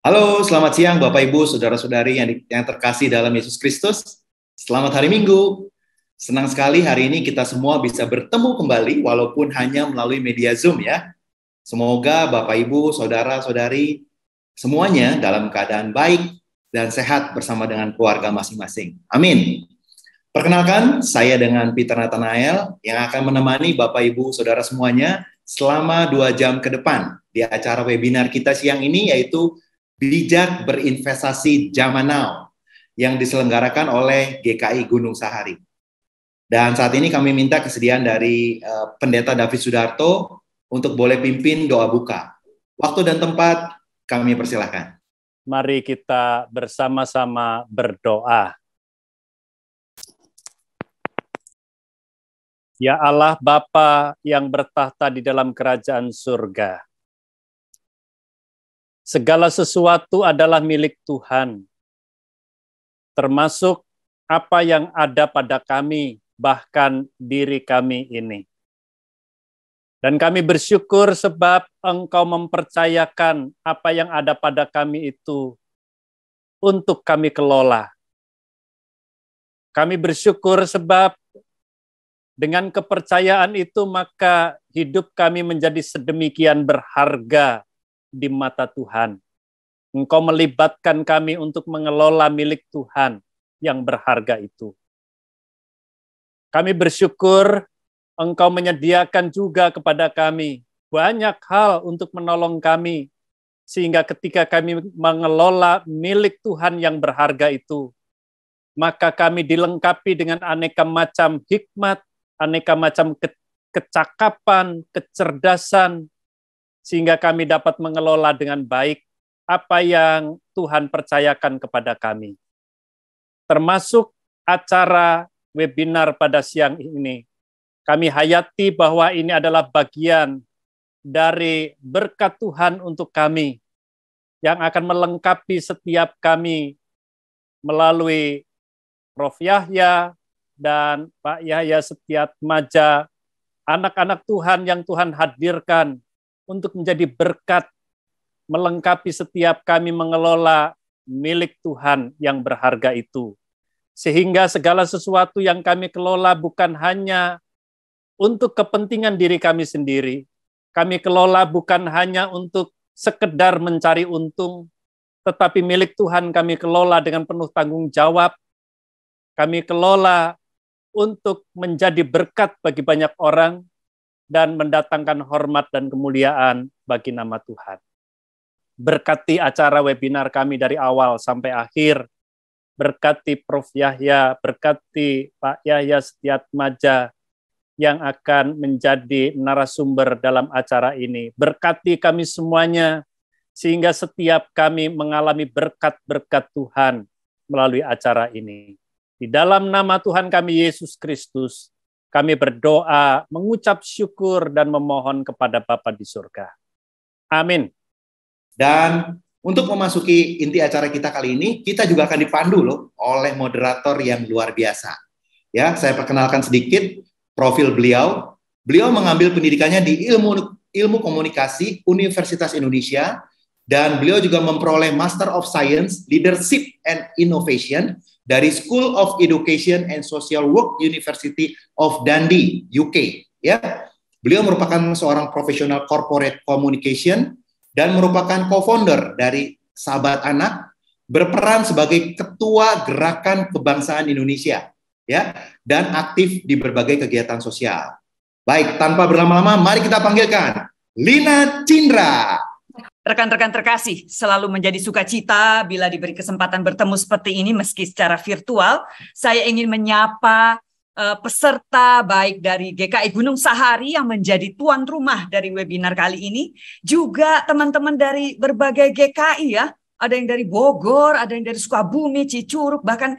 Halo, selamat siang Bapak Ibu, Saudara-saudari yang terkasih dalam Yesus Kristus. Selamat hari Minggu. Senang sekali hari ini kita semua bisa bertemu kembali walaupun hanya melalui media Zoom ya. Semoga Bapak Ibu, Saudara-saudari semuanya dalam keadaan baik dan sehat bersama dengan keluarga masing-masing. Amin. Perkenalkan, saya dengan Peter Nathanael yang akan menemani Bapak Ibu Saudara semuanya selama 2 jam ke depan di acara webinar kita siang ini, yaitu Bijak Berinvestasi Zaman Now yang diselenggarakan oleh GKI Gunung Sahari. Dan saat ini kami minta kesediaan dari Pendeta David Sudarto untuk boleh pimpin doa buka. Waktu dan tempat kami persilahkan. Mari kita bersama-sama berdoa. Ya Allah Bapa yang bertahta di dalam kerajaan surga, segala sesuatu adalah milik Tuhan, termasuk apa yang ada pada kami, bahkan diri kami ini. Dan kami bersyukur sebab Engkau mempercayakan apa yang ada pada kami itu untuk kami kelola. Kami bersyukur sebab dengan kepercayaan itu maka hidup kami menjadi sedemikian berharga di mata Tuhan. Engkau melibatkan kami untuk mengelola milik Tuhan yang berharga itu. Kami bersyukur Engkau menyediakan juga kepada kami banyak hal untuk menolong kami, sehingga ketika kami mengelola milik Tuhan yang berharga itu, maka kami dilengkapi dengan aneka macam hikmat, aneka macam kecakapan, kecerdasan, sehingga kami dapat mengelola dengan baik apa yang Tuhan percayakan kepada kami. Termasuk acara webinar pada siang ini. Kami hayati bahwa ini adalah bagian dari berkat Tuhan untuk kami, yang akan melengkapi setiap kami melalui Prof. Yahya dan Pak Yahya Setiatmaja, anak-anak Tuhan yang Tuhan hadirkan untuk menjadi berkat, melengkapi setiap kami mengelola milik Tuhan yang berharga itu. Sehingga segala sesuatu yang kami kelola bukan hanya untuk kepentingan diri kami sendiri, kami kelola bukan hanya untuk sekedar mencari untung, tetapi milik Tuhan kami kelola dengan penuh tanggung jawab. Kami kelola untuk menjadi berkat bagi banyak orang dan mendatangkan hormat dan kemuliaan bagi nama Tuhan. Berkati acara webinar kami dari awal sampai akhir, berkati Prof. Yahya, berkati Pak Yahya Setiatmaja yang akan menjadi narasumber dalam acara ini. Berkati kami semuanya, sehingga setiap kami mengalami berkat-berkat Tuhan melalui acara ini. Di dalam nama Tuhan kami Yesus Kristus, kami berdoa, mengucap syukur dan memohon kepada Bapa di surga. Amin. Dan untuk memasuki inti acara kita kali ini, kita juga akan dipandu loh oleh moderator yang luar biasa. Ya, saya perkenalkan sedikit profil beliau. Beliau mengambil pendidikannya di ilmu komunikasi Universitas Indonesia, dan beliau juga memperoleh Master of Science Leadership and Innovation dari School of Education and Social Work University of Dundee, UK. Ya, beliau merupakan seorang profesional corporate communication dan merupakan co-founder dari Sahabat Anak, berperan sebagai Ketua Gerakan Kebangsaan Indonesia, ya, dan aktif di berbagai kegiatan sosial. Baik, tanpa berlama-lama, mari kita panggilkan Lina Cindra. Rekan-rekan terkasih, selalu menjadi sukacita bila diberi kesempatan bertemu seperti ini meski secara virtual. Saya ingin menyapa peserta baik dari GKI Gunung Sahari yang menjadi tuan rumah dari webinar kali ini, juga teman-teman dari berbagai GKI ya. Ada yang dari Bogor, ada yang dari Sukabumi, Cicurug, bahkan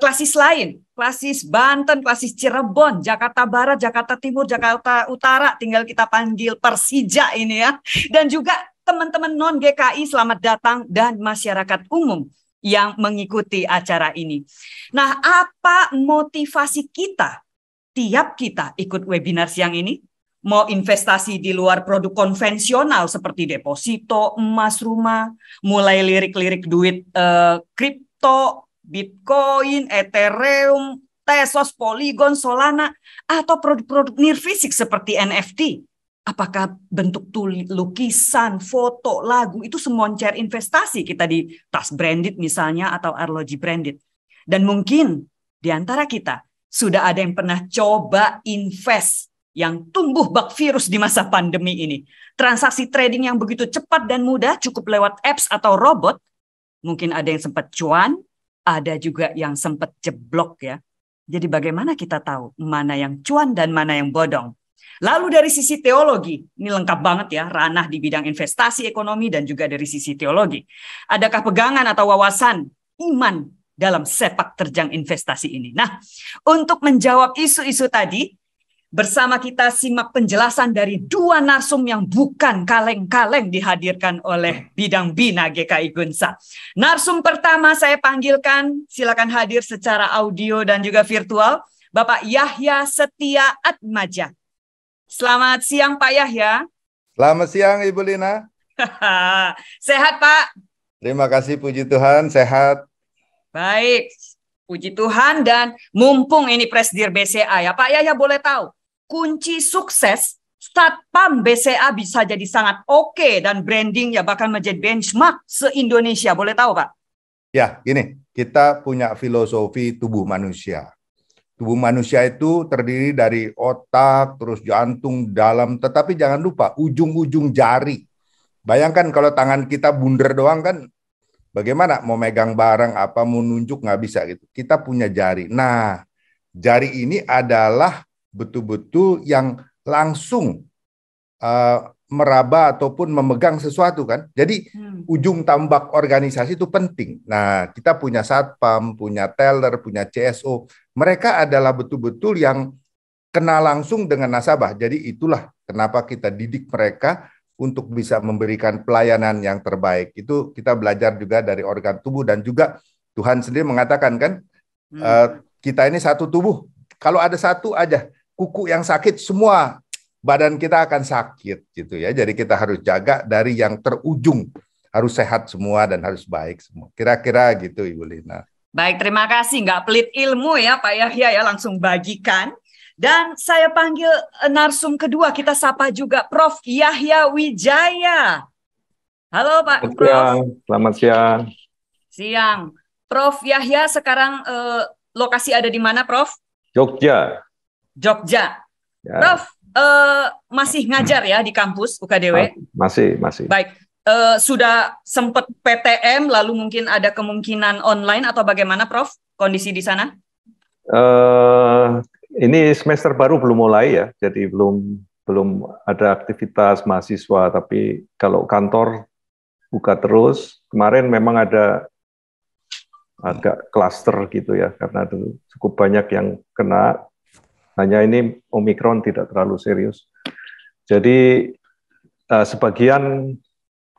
klasis lain, klasis Banten, klasis Cirebon, Jakarta Barat, Jakarta Timur, Jakarta Utara, tinggal kita panggil Persija ini ya. Dan juga teman-teman non-GKI, selamat datang, dan masyarakat umum yang mengikuti acara ini. Nah, apa motivasi kita, tiap kita ikut webinar siang ini? mau investasi di luar produk konvensional seperti deposito, emas rumah, mulai lirik-lirik duit kripto, Bitcoin, Ethereum, Tesos, Polygon, Solana, atau produk-produk nirfisik seperti NFT. Apakah bentuk lukisan, foto, lagu, itu semua share investasi kita di tas branded misalnya atau arloji branded. Dan mungkin di antara kita sudah ada yang pernah coba invest yang tumbuh bak virus di masa pandemi ini. Transaksi trading yang begitu cepat dan mudah cukup lewat apps atau robot. Mungkin ada yang sempat cuan, ada juga yang sempat jeblok ya. Jadi bagaimana kita tahu mana yang cuan dan mana yang bodong? Lalu dari sisi teologi, ini lengkap banget ya, ranah di bidang investasi ekonomi dan juga dari sisi teologi. Adakah pegangan atau wawasan iman dalam sepak terjang investasi ini? Nah, untuk menjawab isu-isu tadi, bersama kita simak penjelasan dari dua narsum yang bukan kaleng-kaleng dihadirkan oleh Bidang Bina GKI Gunsa. Narsum pertama saya panggilkan, silakan hadir secara audio dan juga virtual, Bapak Yahya Setia Atmaja. Selamat siang Pak Yahya. Selamat siang Ibu Lina. Sehat Pak? Terima kasih, puji Tuhan, sehat. Baik, puji Tuhan, dan mumpung ini Presidir BCA ya Pak Yahya, boleh tahu kunci sukses Satpam BCA bisa jadi sangat oke dan branding ya bahkan menjadi benchmark se-Indonesia, boleh tahu Pak? Ya, gini, kita punya filosofi tubuh manusia. Tubuh manusia itu terdiri dari otak, terus jantung, dalam, tetapi jangan lupa ujung-ujung jari. Bayangkan kalau tangan kita bundar doang kan, bagaimana mau megang barang apa, mau nunjuk nggak bisa gitu. Kita punya jari. Nah, jari ini adalah betul-betul yang langsung meraba ataupun memegang sesuatu kan. Jadi ujung tombak organisasi itu penting. Nah, kita punya Satpam, punya teller, punya CSO. Mereka adalah betul-betul yang kenal langsung dengan nasabah. Jadi itulah kenapa kita didik mereka untuk bisa memberikan pelayanan yang terbaik. Itu kita belajar juga dari organ tubuh, dan juga Tuhan sendiri mengatakan kan, kita ini satu tubuh. Kalau ada satu aja kuku yang sakit, semua badan kita akan sakit gitu ya. Jadi kita harus jaga dari yang terujung, harus sehat semua dan harus baik semua. Kira-kira gitu Ibu Lina. Baik, terima kasih. Nggak pelit ilmu ya Pak Yahya ya, langsung bagikan. Dan saya panggil narsum kedua, kita sapa juga Prof. Yahya Wijaya. Halo Pak Prof. Siang. Selamat siang. Siang. Prof. Yahya sekarang lokasi ada di mana Prof? Jogja. Jogja. Ya. Prof, masih ngajar ya di kampus UKDW? Masih. Baik. Sudah sempat PTM, lalu mungkin ada kemungkinan online atau bagaimana Prof? Kondisi di sana? Ini semester baru belum mulai ya, jadi belum ada aktivitas mahasiswa, tapi kalau kantor buka terus. Kemarin memang ada agak klaster gitu ya, karena cukup banyak yang kena. Hanya ini Omikron tidak terlalu serius. Jadi sebagian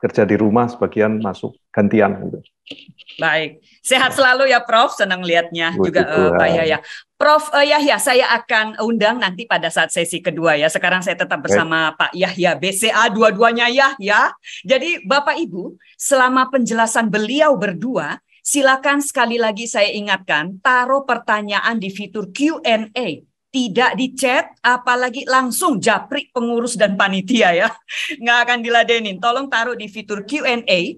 kerja di rumah, sebagian masuk gantian gitu. Baik, sehat selalu ya Prof, senang lihatnya juga Pak Yahya. Prof Yahya, saya akan undang nanti pada saat sesi kedua ya. Sekarang saya tetap bersama Pak Yahya BCA, dua-duanya Yahya. Jadi Bapak Ibu, selama penjelasan beliau berdua, silakan sekali lagi saya ingatkan, taruh pertanyaan di fitur Q&A. Tidak di chat, apalagi langsung japri pengurus dan panitia ya. Nggak akan diladenin. Tolong taruh di fitur Q&A,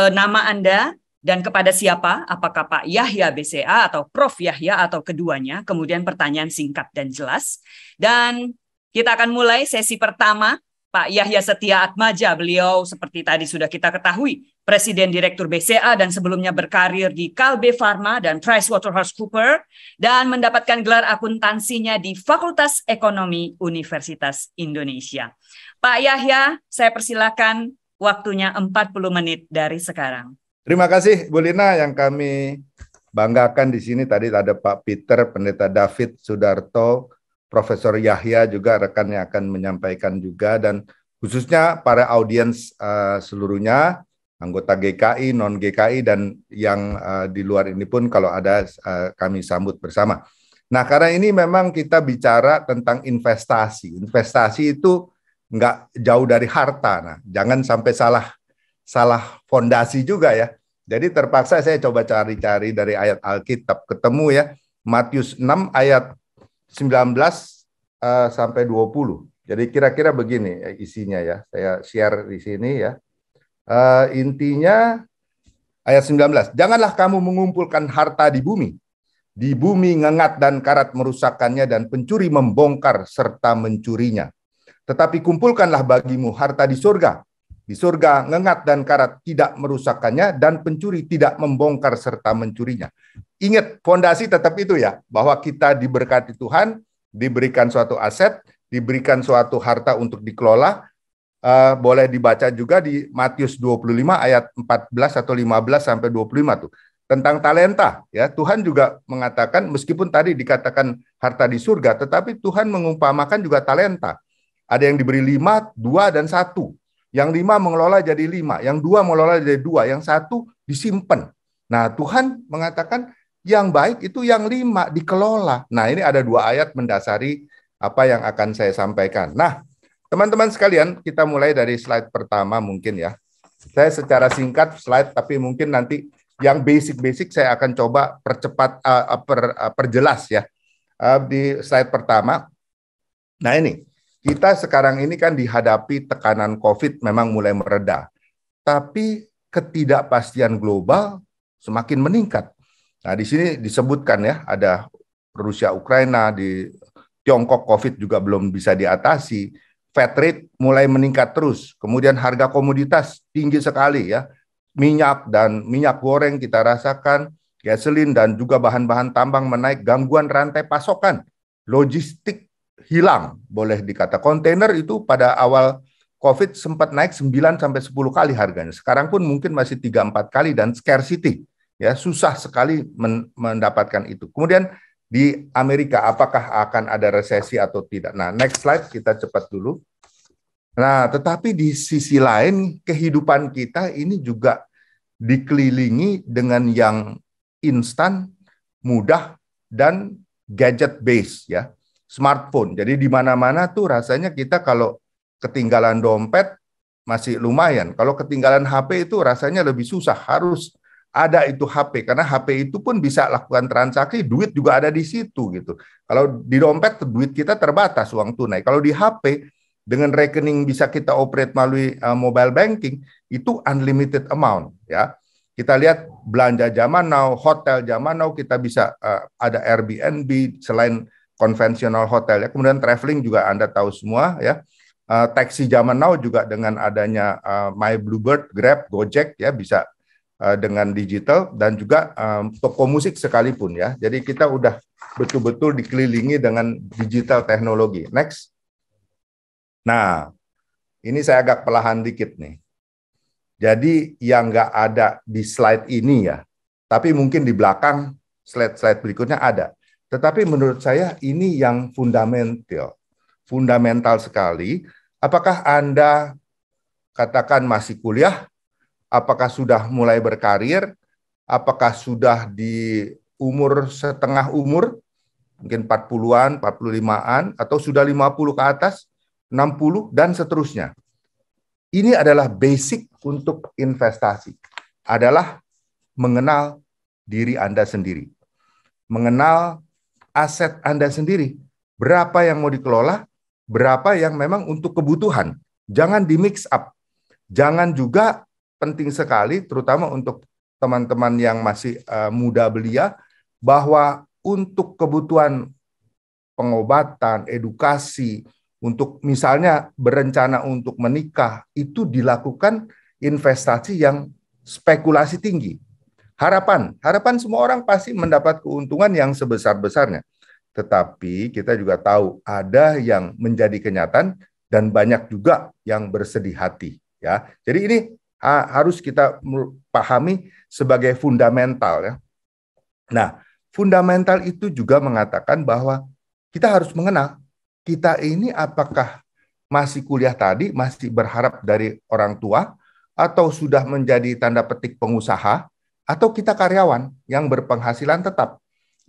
nama Anda, dan kepada siapa, apakah Pak Yahya BCA atau Prof. Yahya atau keduanya, kemudian pertanyaan singkat dan jelas. Dan kita akan mulai sesi pertama. Pak Yahya Setia Atmaja, beliau seperti tadi sudah kita ketahui, Presiden Direktur BCA dan sebelumnya berkarir di Kalbe Pharma dan PricewaterhouseCoopers dan mendapatkan gelar akuntansinya di Fakultas Ekonomi Universitas Indonesia. Pak Yahya, saya persilakan, waktunya 40 menit dari sekarang. Terima kasih Bu Lina, yang kami banggakan di sini tadi ada Pak Peter, Pendeta David Sudarto, Profesor Yahya juga rekan yang akan menyampaikan juga, dan khususnya para audiens seluruhnya, anggota GKI, non-GKI, dan yang di luar ini pun kalau ada kami sambut bersama. Nah, karena ini memang kita bicara tentang investasi. Investasi itu nggak jauh dari harta. Nah, jangan sampai salah fondasi juga ya. Jadi terpaksa saya coba cari-cari dari ayat Alkitab, ketemu ya, Matius 6 ayat 19 sampai 20. Jadi kira-kira begini isinya ya. Saya share di sini ya. Intinya ayat 19. Janganlah kamu mengumpulkan harta di bumi. Di bumi ngengat dan karat merusakkannya dan pencuri membongkar serta mencurinya. Tetapi kumpulkanlah bagimu harta di surga. Di surga ngengat dan karat tidak merusakkannya dan pencuri tidak membongkar serta mencurinya. Ingat, fondasi tetap itu ya, bahwa kita diberkati Tuhan, diberikan suatu aset, diberikan suatu harta untuk dikelola. Boleh dibaca juga di Matius 25 ayat 14 atau 15 sampai 25 tuh. Tentang talenta, ya Tuhan juga mengatakan meskipun tadi dikatakan harta di surga, tetapi Tuhan mengumpamakan juga talenta. Ada yang diberi 5, 2, dan 1. Yang 5 mengelola jadi 5, yang 2 mengelola jadi 2, yang 1 disimpan. Nah Tuhan mengatakan yang baik itu yang 5 dikelola. Nah ini ada 2 ayat mendasari apa yang akan saya sampaikan. Nah teman-teman sekalian, kita mulai dari slide pertama mungkin ya. Saya secara singkat slide, tapi mungkin nanti yang basic-basic saya akan coba perjelas ya di slide pertama. Nah ini, kita sekarang ini kan dihadapi tekanan COVID memang mulai mereda. Tapi ketidakpastian global semakin meningkat. Nah di sini disebutkan ya, ada Rusia, Ukraina, di Tiongkok COVID juga belum bisa diatasi. Fed rate mulai meningkat terus. Kemudian harga komoditas tinggi sekali ya. Minyak dan minyak goreng kita rasakan, gasolin dan juga bahan-bahan tambang menaik, gangguan rantai pasokan, logistik hilang, boleh dikata. Kontainer itu pada awal COVID sempat naik 9 sampai 10 kali harganya. Sekarang pun mungkin masih 3-4 kali dan scarcity. Ya, susah sekali mendapatkan itu. Kemudian di Amerika apakah akan ada resesi atau tidak? Nah, next slide kita cepat dulu. Nah, tetapi di sisi lain, kehidupan kita ini juga dikelilingi dengan yang instan, mudah, dan gadget base ya, smartphone. Jadi di mana-mana tuh rasanya kita kalau ketinggalan dompet masih lumayan. Kalau ketinggalan HP itu rasanya lebih susah, harus ada itu HP, karena HP itu pun bisa lakukan transaksi, duit juga ada di situ gitu. Kalau di dompet duit kita terbatas uang tunai. Kalau di HP dengan rekening bisa kita operate melalui mobile banking, itu unlimited amount ya. Kita lihat belanja zaman now, hotel zaman now, kita bisa ada Airbnb selain konvensional hotel ya. Kemudian traveling juga Anda tahu semua ya. Taksi zaman now juga dengan adanya My Bluebird, Grab, Gojek ya, bisa dengan digital, dan juga toko musik sekalipun ya. Jadi kita udah betul-betul dikelilingi dengan digital teknologi. Next. Nah, ini saya agak perlahan dikit nih. Jadi yang nggak ada di slide ini ya, tapi mungkin di belakang slide-slide berikutnya ada. Tetapi menurut saya ini yang fundamental sekali. Apakah Anda katakan masih kuliah? Apakah sudah mulai berkarir? Apakah sudah di umur setengah umur? Mungkin 40-an, 45-an, atau sudah 50 ke atas? 60 dan seterusnya. Ini adalah basic untuk investasi. Adalah mengenal diri Anda sendiri. Mengenal aset Anda sendiri. Berapa yang mau dikelola, berapa yang memang untuk kebutuhan. Jangan di mix up. Jangan juga, penting sekali terutama untuk teman-teman yang masih muda belia, bahwa untuk kebutuhan pengobatan, edukasi, untuk misalnya berencana untuk menikah, itu dilakukan investasi yang spekulasi tinggi. Harapan semua orang pasti mendapat keuntungan yang sebesar-besarnya. Tetapi kita juga tahu ada yang menjadi kenyataan dan banyak juga yang bersedih hati. Ya, jadi ini harus kita pahami sebagai fundamental. Ya. Nah, fundamental itu juga mengatakan bahwa kita harus mengenal kita ini apakah masih kuliah tadi, masih berharap dari orang tua, atau sudah menjadi tanda petik pengusaha, atau kita karyawan yang berpenghasilan tetap.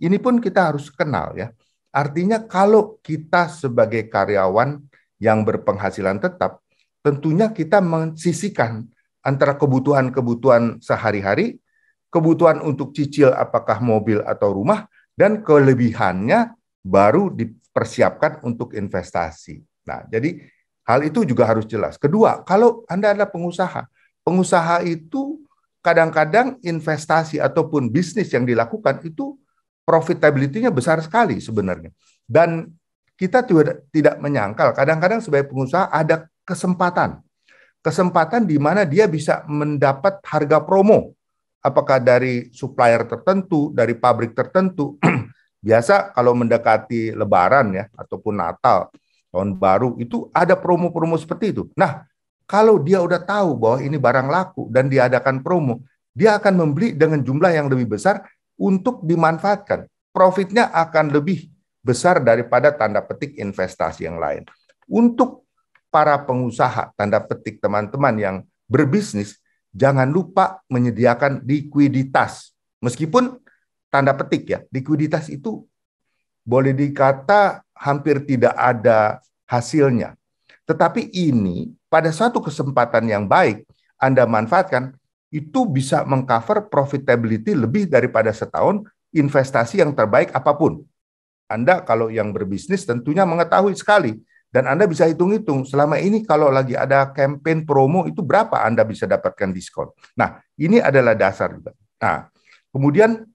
ini pun kita harus kenal ya. Artinya kalau kita sebagai karyawan yang berpenghasilan tetap, tentunya kita mensisihkan antara kebutuhan-kebutuhan sehari-hari, kebutuhan untuk cicil apakah mobil atau rumah, dan kelebihannya baru dipersiapkan untuk investasi. Nah, jadi hal itu juga harus jelas. Kedua, kalau Anda adalah pengusaha, pengusaha itu kadang-kadang investasi ataupun bisnis yang dilakukan itu profitability-nya besar sekali sebenarnya. Dan kita tidak menyangkal, kadang-kadang sebagai pengusaha ada kesempatan. Kesempatan di mana dia bisa mendapat harga promo. Apakah dari supplier tertentu, dari pabrik tertentu. Biasa kalau mendekati Lebaran ya, ataupun Natal, Tahun Baru, itu ada promo-promo seperti itu. Nah, kalau dia udah tahu bahwa ini barang laku dan diadakan promo, dia akan membeli dengan jumlah yang lebih besar untuk dimanfaatkan. Profitnya akan lebih besar daripada tanda petik investasi yang lain. Untuk para pengusaha, tanda petik teman-teman yang berbisnis, jangan lupa menyediakan likuiditas. Meskipun tanda petik ya, likuiditas itu boleh dikata hampir tidak ada hasilnya. Tetapi ini pada suatu kesempatan yang baik Anda manfaatkan, itu bisa mengcover profitability lebih daripada setahun investasi yang terbaik apapun. Anda kalau yang berbisnis tentunya mengetahui sekali, dan Anda bisa hitung-hitung selama ini kalau lagi ada campaign promo itu berapa Anda bisa dapatkan diskon. Nah, ini adalah dasar juga. Nah, kemudian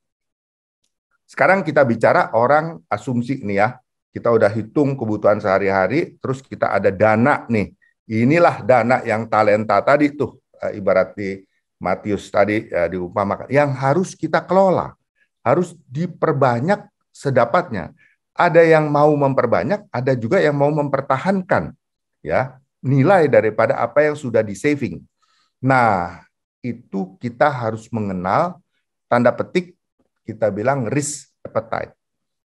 sekarang kita bicara orang asumsi nih ya, kita udah hitung kebutuhan sehari-hari, terus kita ada dana nih. Inilah dana yang talenta tadi tuh, ibarat di Matius tadi diumpamakan, yang harus kita kelola, harus diperbanyak sedapatnya. Ada yang mau memperbanyak, ada juga yang mau mempertahankan ya nilai daripada apa yang sudah di saving. Nah, itu kita harus mengenal tanda petik kita bilang risk appetite.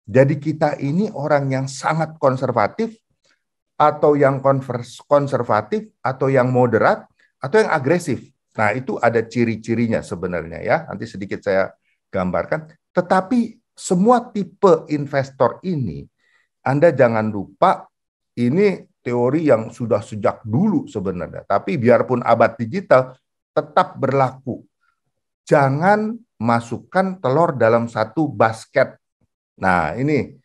Jadi kita ini orang yang sangat konservatif atau yang konservatif atau yang moderat atau yang agresif. Nah, itu ada ciri-cirinya sebenarnya ya. Nanti sedikit saya gambarkan. Tetapi semua tipe investor ini, Anda jangan lupa, ini teori yang sudah sejak dulu sebenarnya. Tapi biarpun abad digital, tetap berlaku. Jangan masukkan telur dalam satu basket. Nah, ini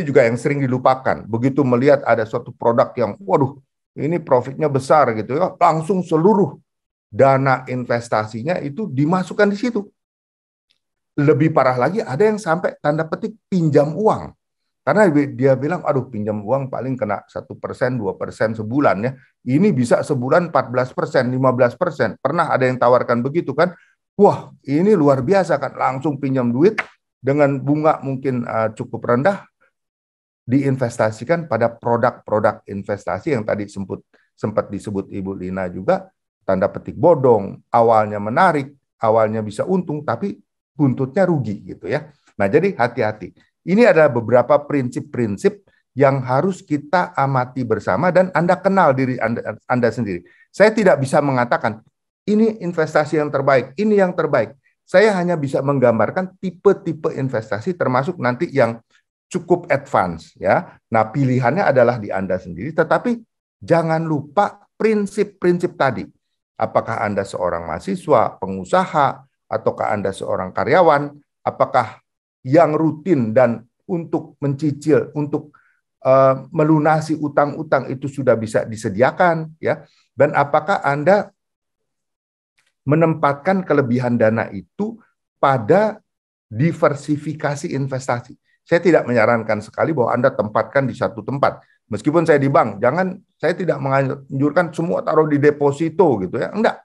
juga yang sering dilupakan. Begitu melihat ada suatu produk yang, waduh, ini profitnya besar gitu ya, langsung seluruh dana investasinya itu dimasukkan di situ. Lebih parah lagi ada yang sampai tanda petik pinjam uang. Karena dia bilang, aduh pinjam uang paling kena 1%, 2% sebulan ya. Ini bisa sebulan 14%, 15%. Pernah ada yang tawarkan begitu kan. Wah ini luar biasa kan. Langsung pinjam duit dengan bunga mungkin cukup rendah. Diinvestasikan pada produk-produk investasi yang tadi sempat disebut Ibu Lina juga. Tanda petik bodong, awalnya menarik, awalnya bisa untung, tapi buntutnya rugi gitu ya. Nah jadi hati-hati. Ini adalah beberapa prinsip-prinsip yang harus kita amati bersama dan Anda kenal diri Anda sendiri. Saya tidak bisa mengatakan ini investasi yang terbaik, ini yang terbaik. Saya hanya bisa menggambarkan tipe-tipe investasi termasuk nanti yang cukup advance ya. Nah pilihannya adalah di Anda sendiri, tetapi jangan lupa prinsip-prinsip tadi. Apakah Anda seorang mahasiswa, pengusaha, ataukah Anda seorang karyawan, apakah yang rutin dan untuk mencicil, untuk melunasi utang-utang itu sudah bisa disediakan, ya? Dan apakah Anda menempatkan kelebihan dana itu pada diversifikasi investasi? Saya tidak menyarankan sekali bahwa Anda tempatkan di satu tempat. Meskipun saya di bank, saya tidak menganjurkan semua taruh di deposito gitu ya. Enggak.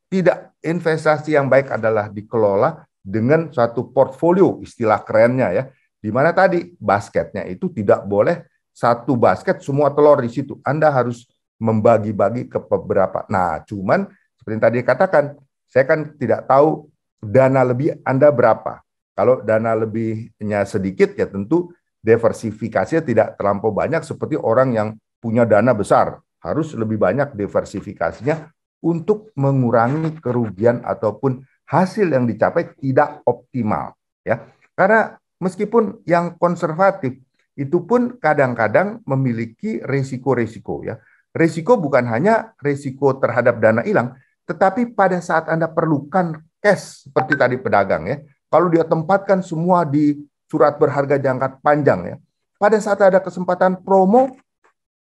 Tidak, investasi yang baik adalah dikelola dengan suatu portfolio, istilah kerennya ya. Di mana tadi basketnya itu tidak boleh satu basket semua telur di situ. Anda harus membagi-bagi ke beberapa. Nah, cuman seperti yang tadi dikatakan, saya kan tidak tahu dana lebih Anda berapa. Kalau dana lebihnya sedikit ya tentu diversifikasinya tidak terlampau banyak seperti orang yang punya dana besar. Harus lebih banyak diversifikasinya untuk mengurangi kerugian ataupun hasil yang dicapai tidak optimal. Ya, karena meskipun yang konservatif itu pun kadang-kadang memiliki resiko-resiko ya. Resiko bukan hanya resiko terhadap dana hilang, tetapi pada saat Anda perlukan cash seperti tadi pedagang ya, kalau dia tempatkan semua di surat berharga jangka panjang ya, pada saat ada kesempatan promo,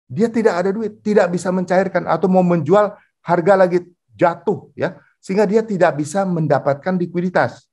dia tidak ada duit, tidak bisa mencairkan atau mau menjual harga lagi jatuh ya, sehingga dia tidak bisa mendapatkan likuiditas.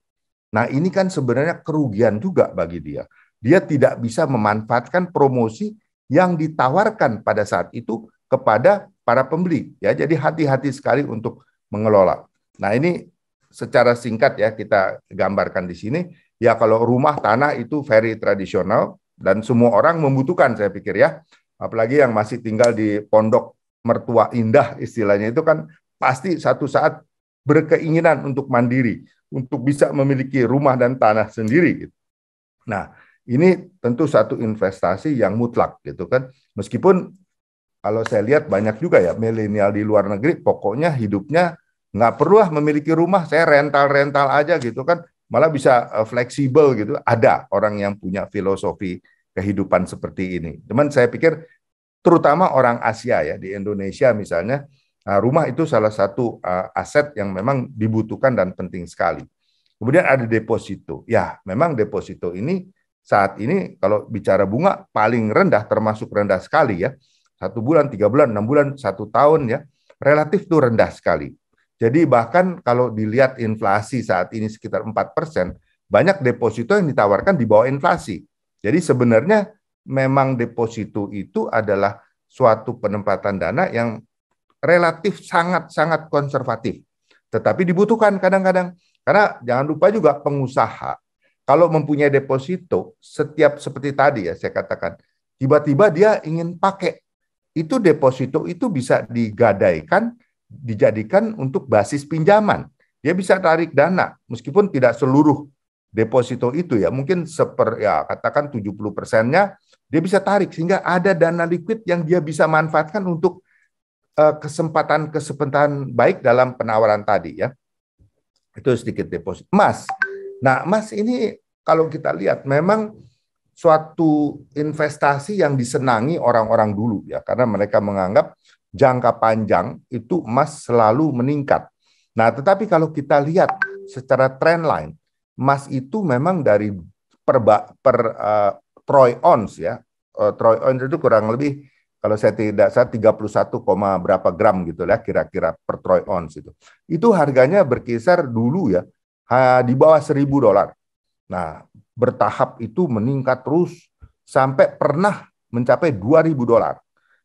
Nah, ini kan sebenarnya kerugian juga bagi dia. Dia tidak bisa memanfaatkan promosi yang ditawarkan pada saat itu kepada para pembeli ya. Jadi hati-hati sekali untuk mengelola. Nah, ini secara singkat ya kita gambarkan di sini. Ya, kalau rumah tanah itu very tradisional dan semua orang membutuhkan, saya pikir ya. Apalagi yang masih tinggal di pondok mertua indah istilahnya, itu kan pasti satu saat berkeinginan untuk mandiri, untuk bisa memiliki rumah dan tanah sendiri. Nah, ini tentu satu investasi yang mutlak gitu kan. Meskipun kalau saya lihat banyak juga ya milenial di luar negeri, pokoknya hidupnya nggak perlu memiliki rumah, saya rental-rental aja gitu kan, malah bisa fleksibel gitu. Ada orang yang punya filosofi kehidupan seperti ini. Cuman saya pikir terutama orang Asia ya, di Indonesia misalnya, rumah itu salah satu aset yang memang dibutuhkan dan penting sekali. Kemudian ada deposito. Ya, memang deposito ini saat ini kalau bicara bunga paling rendah, termasuk rendah sekali ya. 1 bulan, 3 bulan, 6 bulan, 1 tahun ya. Relatif itu rendah sekali. Jadi bahkan kalau dilihat inflasi saat ini sekitar 4%, banyak deposito yang ditawarkan di bawah inflasi. Jadi sebenarnya memang deposito itu adalah suatu penempatan dana yang relatif sangat-sangat konservatif. Tetapi dibutuhkan kadang-kadang. Karena jangan lupa juga pengusaha, kalau mempunyai deposito, setiap seperti tadi ya saya katakan, tiba-tiba dia ingin pakai, itu deposito itu bisa digadaikan, dijadikan untuk basis pinjaman. Dia bisa tarik dana, meskipun tidak seluruh deposito itu ya, mungkin katakan 70%-nya dia bisa tarik, sehingga ada dana liquid yang dia bisa manfaatkan untuk kesempatan baik dalam penawaran tadi ya. Itu sedikit deposit. Emas. Nah, emas ini kalau kita lihat memang suatu investasi yang disenangi orang-orang dulu ya, karena mereka menganggap jangka panjang itu emas selalu meningkat. Nah, tetapi kalau kita lihat secara trendline, emas itu memang dari per troy ounce ya. Troy ounce itu kurang lebih kalau saya tidak salah 31, berapa gram gitu ya kira-kira per troy ounce itu. Itu harganya berkisar dulu ya di bawah $1.000. Nah, bertahap itu meningkat terus sampai pernah mencapai $2.000.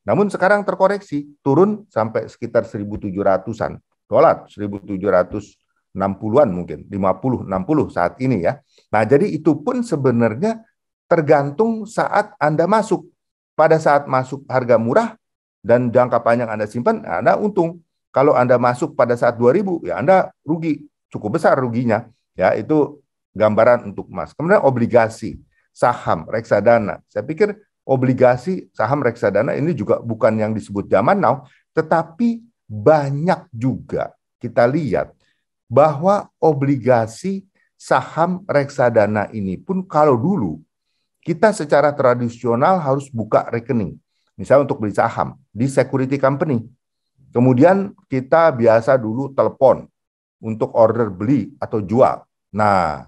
Namun sekarang terkoreksi, turun sampai sekitar 1.700-an dolar, 1.760-an mungkin, 50, 60 saat ini ya. Nah, jadi itu pun sebenarnya tergantung saat Anda masuk. Pada saat masuk harga murah dan jangka panjang Anda simpan, Anda untung. Kalau Anda masuk pada saat 2.000, ya Anda rugi, cukup besar ruginya. Ya, itu gambaran untuk emas. Kemudian obligasi, saham, reksadana. Saya pikir obligasi, saham, reksadana ini juga bukan yang disebut zaman now, tetapi banyak juga kita lihat bahwa obligasi, saham, reksadana ini pun kalau dulu kita secara tradisional harus buka rekening. Misalnya untuk beli saham di security company. Kemudian kita biasa dulu telepon untuk order beli atau jual. Nah,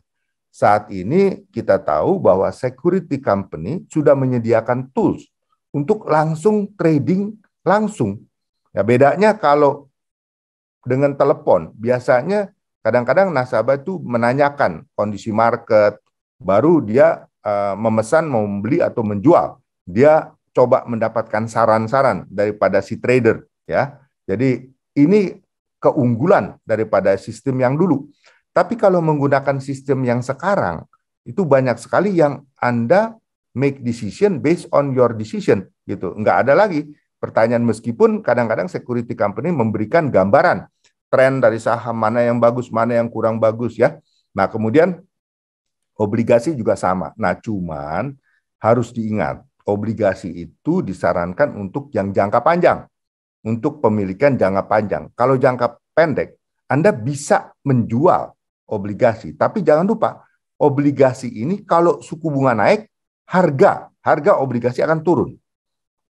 saat ini kita tahu bahwa security company sudah menyediakan tools untuk langsung trading langsung. Ya, bedanya kalau dengan telepon, biasanya kadang-kadang nasabah itu menanyakan kondisi market, baru dia memesan mau membeli atau menjual. Dia coba mendapatkan saran-saran daripada si trader ya. Jadi ini keunggulan daripada sistem yang dulu. Tapi kalau menggunakan sistem yang sekarang, itu banyak sekali yang Anda make decision based on your decision gitu. Enggak ada lagi pertanyaan, meskipun kadang-kadang security company memberikan gambaran tren dari saham mana yang bagus, mana yang kurang bagus ya. Nah, kemudian obligasi juga sama. Nah, cuman harus diingat, obligasi itu disarankan untuk yang jangka panjang, untuk pemilikan jangka panjang. Kalau jangka pendek, Anda bisa menjual obligasi, tapi jangan lupa, obligasi ini kalau suku bunga naik, harga obligasi akan turun.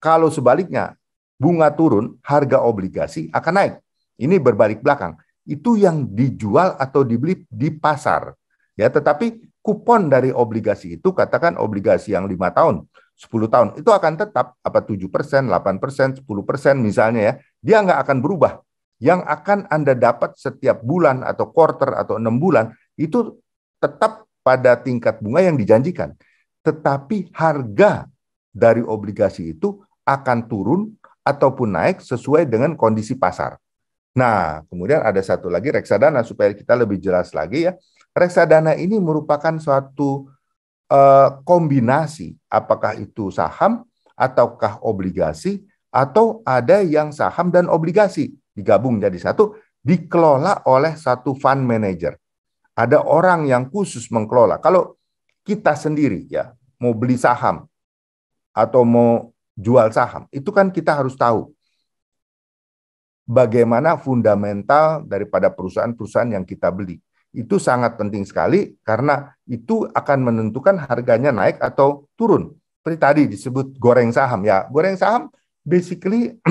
Kalau sebaliknya, bunga turun, harga obligasi akan naik. Ini berbalik belakang. Itu yang dijual atau dibeli di pasar. Ya, tetapi kupon dari obligasi itu, katakan obligasi yang 5 tahun, 10 tahun, itu akan tetap 7%, 8%, 10% misalnya ya. Dia nggak akan berubah. Yang akan Anda dapat setiap bulan atau quarter atau 6 bulan, itu tetap pada tingkat bunga yang dijanjikan. Tetapi harga dari obligasi itu akan turun ataupun naik sesuai dengan kondisi pasar. Nah, kemudian ada satu lagi reksadana, supaya kita lebih jelas lagi ya. Reksadana ini merupakan suatu kombinasi, apakah itu saham ataukah obligasi, atau ada yang saham dan obligasi digabung jadi satu, dikelola oleh satu fund manager. Ada orang yang khusus mengelola. Kalau kita sendiri ya mau beli saham atau mau jual saham, itu kan kita harus tahu bagaimana fundamental daripada perusahaan-perusahaan yang kita beli. Itu sangat penting sekali karena itu akan menentukan harganya naik atau turun. Seperti tadi disebut goreng saham. Ya, goreng saham basically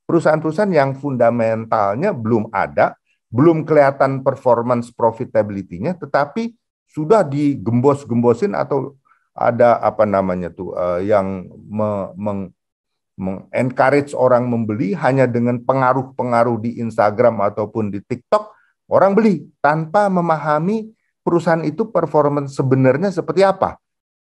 perusahaan-perusahaan yang fundamentalnya belum ada, belum kelihatan performance profitability-nya, tetapi sudah digembos-gembosin atau ada yang encourage orang membeli hanya dengan pengaruh-pengaruh di Instagram ataupun di TikTok, orang beli tanpa memahami perusahaan itu performance sebenarnya seperti apa.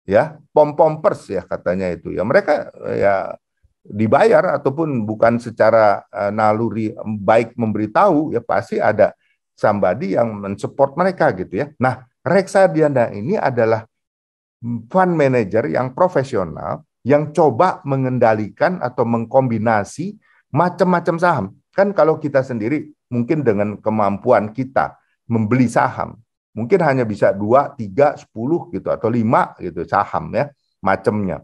Ya, pom-pompers ya katanya itu. Ya mereka ya dibayar ataupun bukan secara naluri baik memberitahu, ya pasti ada somebody yang mensupport mereka gitu ya. Nah, reksadana ini adalah fund manager yang profesional yang coba mengendalikan atau mengkombinasi macam-macam saham. Kan kalau kita sendiri mungkin dengan kemampuan kita membeli saham, mungkin hanya bisa 2, 3, 10 gitu atau 5 gitu saham ya, macamnya.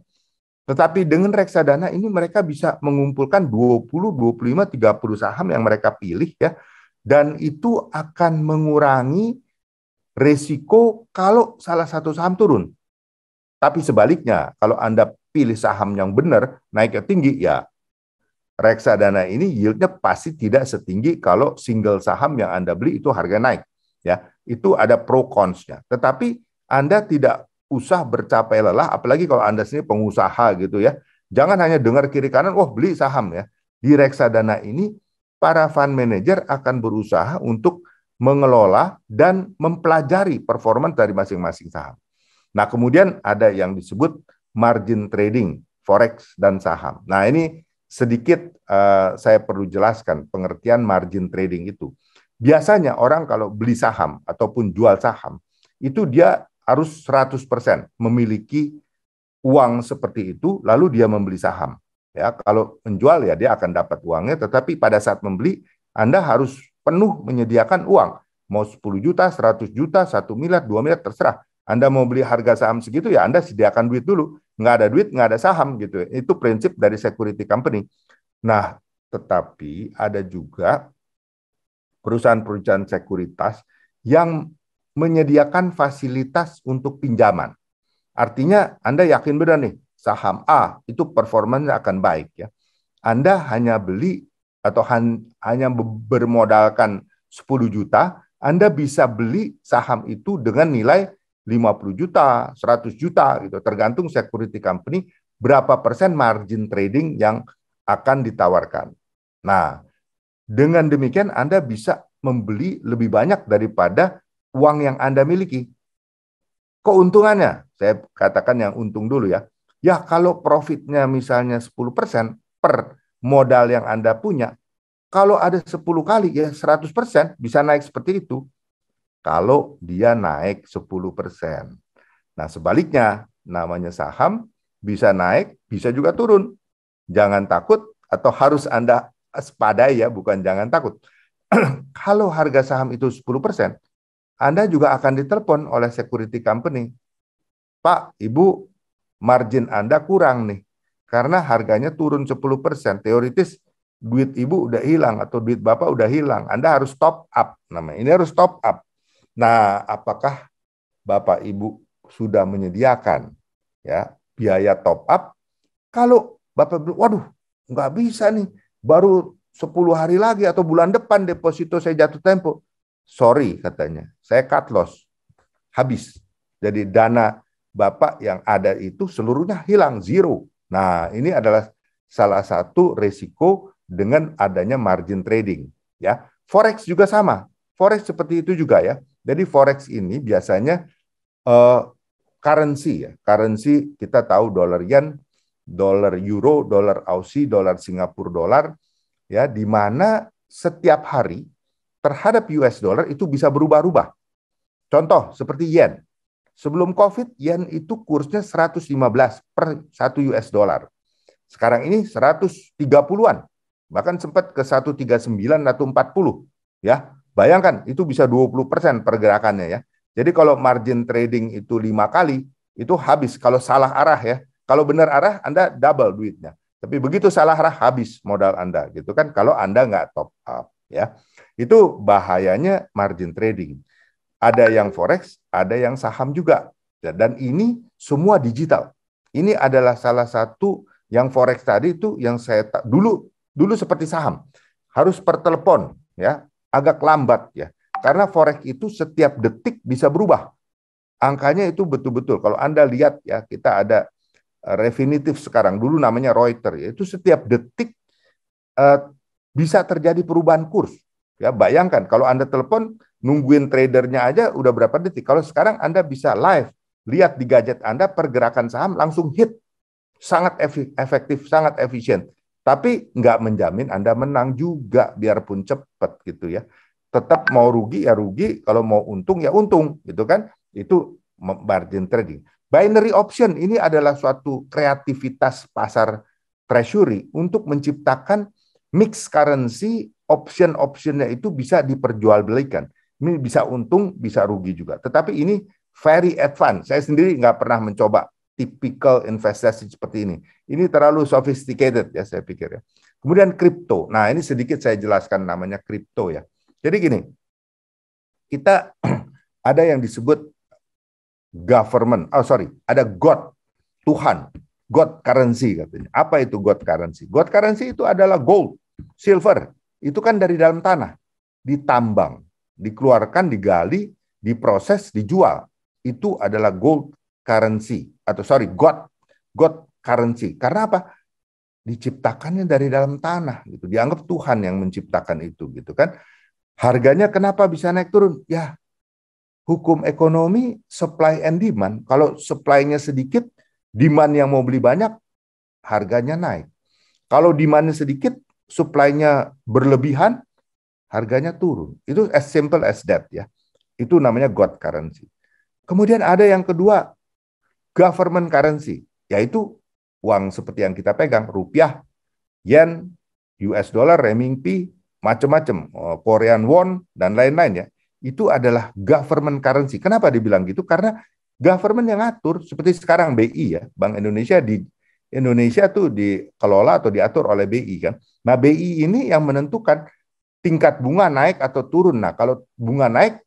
Tetapi dengan reksadana ini mereka bisa mengumpulkan 20, 25, 30 saham yang mereka pilih ya. Dan itu akan mengurangi resiko kalau salah satu saham turun. Tapi sebaliknya, kalau Anda pilih saham yang benar, naiknya tinggi, ya reksadana ini yieldnya pasti tidak setinggi kalau single saham yang Anda beli itu harga naik. Ya, itu ada pro cons-nya. Tetapi Anda tidak usah bercapai lelah, apalagi kalau Anda sendiri pengusaha gitu ya. Jangan hanya dengar kiri kanan, beli saham ya. Di reksadana ini, para fund manager akan berusaha untuk mengelola dan mempelajari performa dari masing-masing saham. Nah, kemudian ada yang disebut margin trading, forex, dan saham. Nah, ini sedikit saya perlu jelaskan pengertian margin trading itu. Biasanya orang kalau beli saham ataupun jual saham, itu dia harus 100% memiliki uang seperti itu, lalu dia membeli saham. Ya, kalau menjual ya dia akan dapat uangnya, tetapi pada saat membeli, Anda harus penuh menyediakan uang. Mau 10 juta, 100 juta, 1 miliar, 2 miliar, terserah. Anda mau beli harga saham segitu, ya Anda sediakan duit dulu. Nggak ada duit, nggak ada saham gitu. Itu prinsip dari security company. Nah, tetapi ada juga perusahaan-perusahaan sekuritas yang menyediakan fasilitas untuk pinjaman. Artinya Anda yakin benar nih, saham A itu performanya akan baik ya. Anda hanya beli atau hanya bermodalkan 10 juta, Anda bisa beli saham itu dengan nilai 50 juta, 100 juta gitu, tergantung security company berapa persen margin trading yang akan ditawarkan. Nah, dengan demikian Anda bisa membeli lebih banyak daripada uang yang Anda miliki. Keuntungannya, saya katakan yang untung dulu ya. Ya kalau profitnya misalnya 10% per modal yang Anda punya, kalau ada 10 kali ya 100% bisa naik seperti itu. Kalau dia naik 10%. Nah sebaliknya, namanya saham bisa naik, bisa juga turun. Jangan takut atau harus Anda waspadai ya, bukan jangan takut. Kalau harga saham itu 10%, Anda juga akan ditelepon oleh security company. Pak, Ibu, margin Anda kurang nih. Karena harganya turun 10%. Teoritis duit Ibu udah hilang atau duit Bapak udah hilang. Anda harus top up. Namanya ini harus top up. Nah, apakah Bapak Ibu sudah menyediakan ya biaya top up, kalau Bapak bilang, waduh, nggak bisa nih, baru 10 hari lagi atau bulan depan deposito saya jatuh tempo. Sorry katanya, saya cut loss, habis. Jadi dana Bapak yang ada itu seluruhnya hilang, zero. Nah, ini adalah salah satu resiko dengan adanya margin trading. Ya, Forex juga sama. Forex seperti itu juga ya. Jadi Forex ini biasanya currency ya. Currency kita tahu dolar yen, dolar euro, dolar Aussie, dolar Singapura dolar, ya, di mana setiap hari terhadap US dollar itu bisa berubah-ubah. Contoh seperti yen. Sebelum COVID, yen itu kursnya 115 per 1 US dollar. Sekarang ini 130-an. Bahkan sempat ke 139 atau 40. Ya, bayangkan itu bisa 20% pergerakannya ya. Jadi kalau margin trading itu 5 kali, itu habis kalau salah arah ya. Kalau benar arah, Anda double duitnya. Tapi begitu salah arah, habis modal Anda. Gitu kan, kalau Anda nggak top up. Ya. Itu bahayanya margin trading. Ada yang Forex, ada yang saham juga. Dan ini semua digital. Ini adalah salah satu yang Forex tadi itu yang saya dulu seperti saham. Harus per telepon, ya, agak lambat ya. Karena Forex itu setiap detik bisa berubah. Angkanya itu betul-betul. Kalau Anda lihat ya, kita ada Refinitiv sekarang, dulu namanya Reuters, yaitu setiap detik bisa terjadi perubahan kurs. Ya, bayangkan kalau Anda telepon, nungguin tradernya aja udah berapa detik. Kalau sekarang Anda bisa live, lihat di gadget Anda pergerakan saham langsung hit. Sangat efektif, sangat efisien. Tapi nggak menjamin Anda menang juga, biarpun cepat gitu ya. Tetap mau rugi ya rugi, kalau mau untung ya untung, gitu kan? Itu margin trading. Binary option ini adalah suatu kreativitas pasar treasury untuk menciptakan mix currency, option-optionnya itu bisa diperjualbelikan. Ini bisa untung, bisa rugi juga. Tetapi ini very advanced. Saya sendiri nggak pernah mencoba typical investasi seperti ini. Ini terlalu sophisticated ya saya pikir ya. Kemudian kripto. Nah ini sedikit saya jelaskan namanya kripto ya. Jadi gini, kita ada yang disebut government, ada God, Tuhan, God currency katanya. Apa itu God currency? God currency itu adalah gold, silver. Itu kan dari dalam tanah, ditambang, dikeluarkan, digali, diproses, dijual. Itu adalah gold currency atau God currency. Karena apa? Diciptakannya dari dalam tanah gitu. Dianggap Tuhan yang menciptakan itu gitu kan. Harganya kenapa bisa naik turun? Ya, hukum ekonomi supply and demand. Kalau supply-nya sedikit, demand yang mau beli banyak, harganya naik. Kalau demand-nya sedikit, supply-nya berlebihan, harganya turun. Itu as simple as that ya. Itu namanya God currency. Kemudian ada yang kedua, government currency, yaitu uang seperti yang kita pegang, rupiah, yen, US dollar, renminbi, macam-macam, Korean won, dan lain-lain ya. Itu adalah government currency. Kenapa dibilang gitu? Karena government yang ngatur, seperti sekarang BI ya, Bank Indonesia di Indonesia tuh dikelola atau diatur oleh BI kan. Nah BI ini yang menentukan tingkat bunga naik atau turun. Nah kalau bunga naik,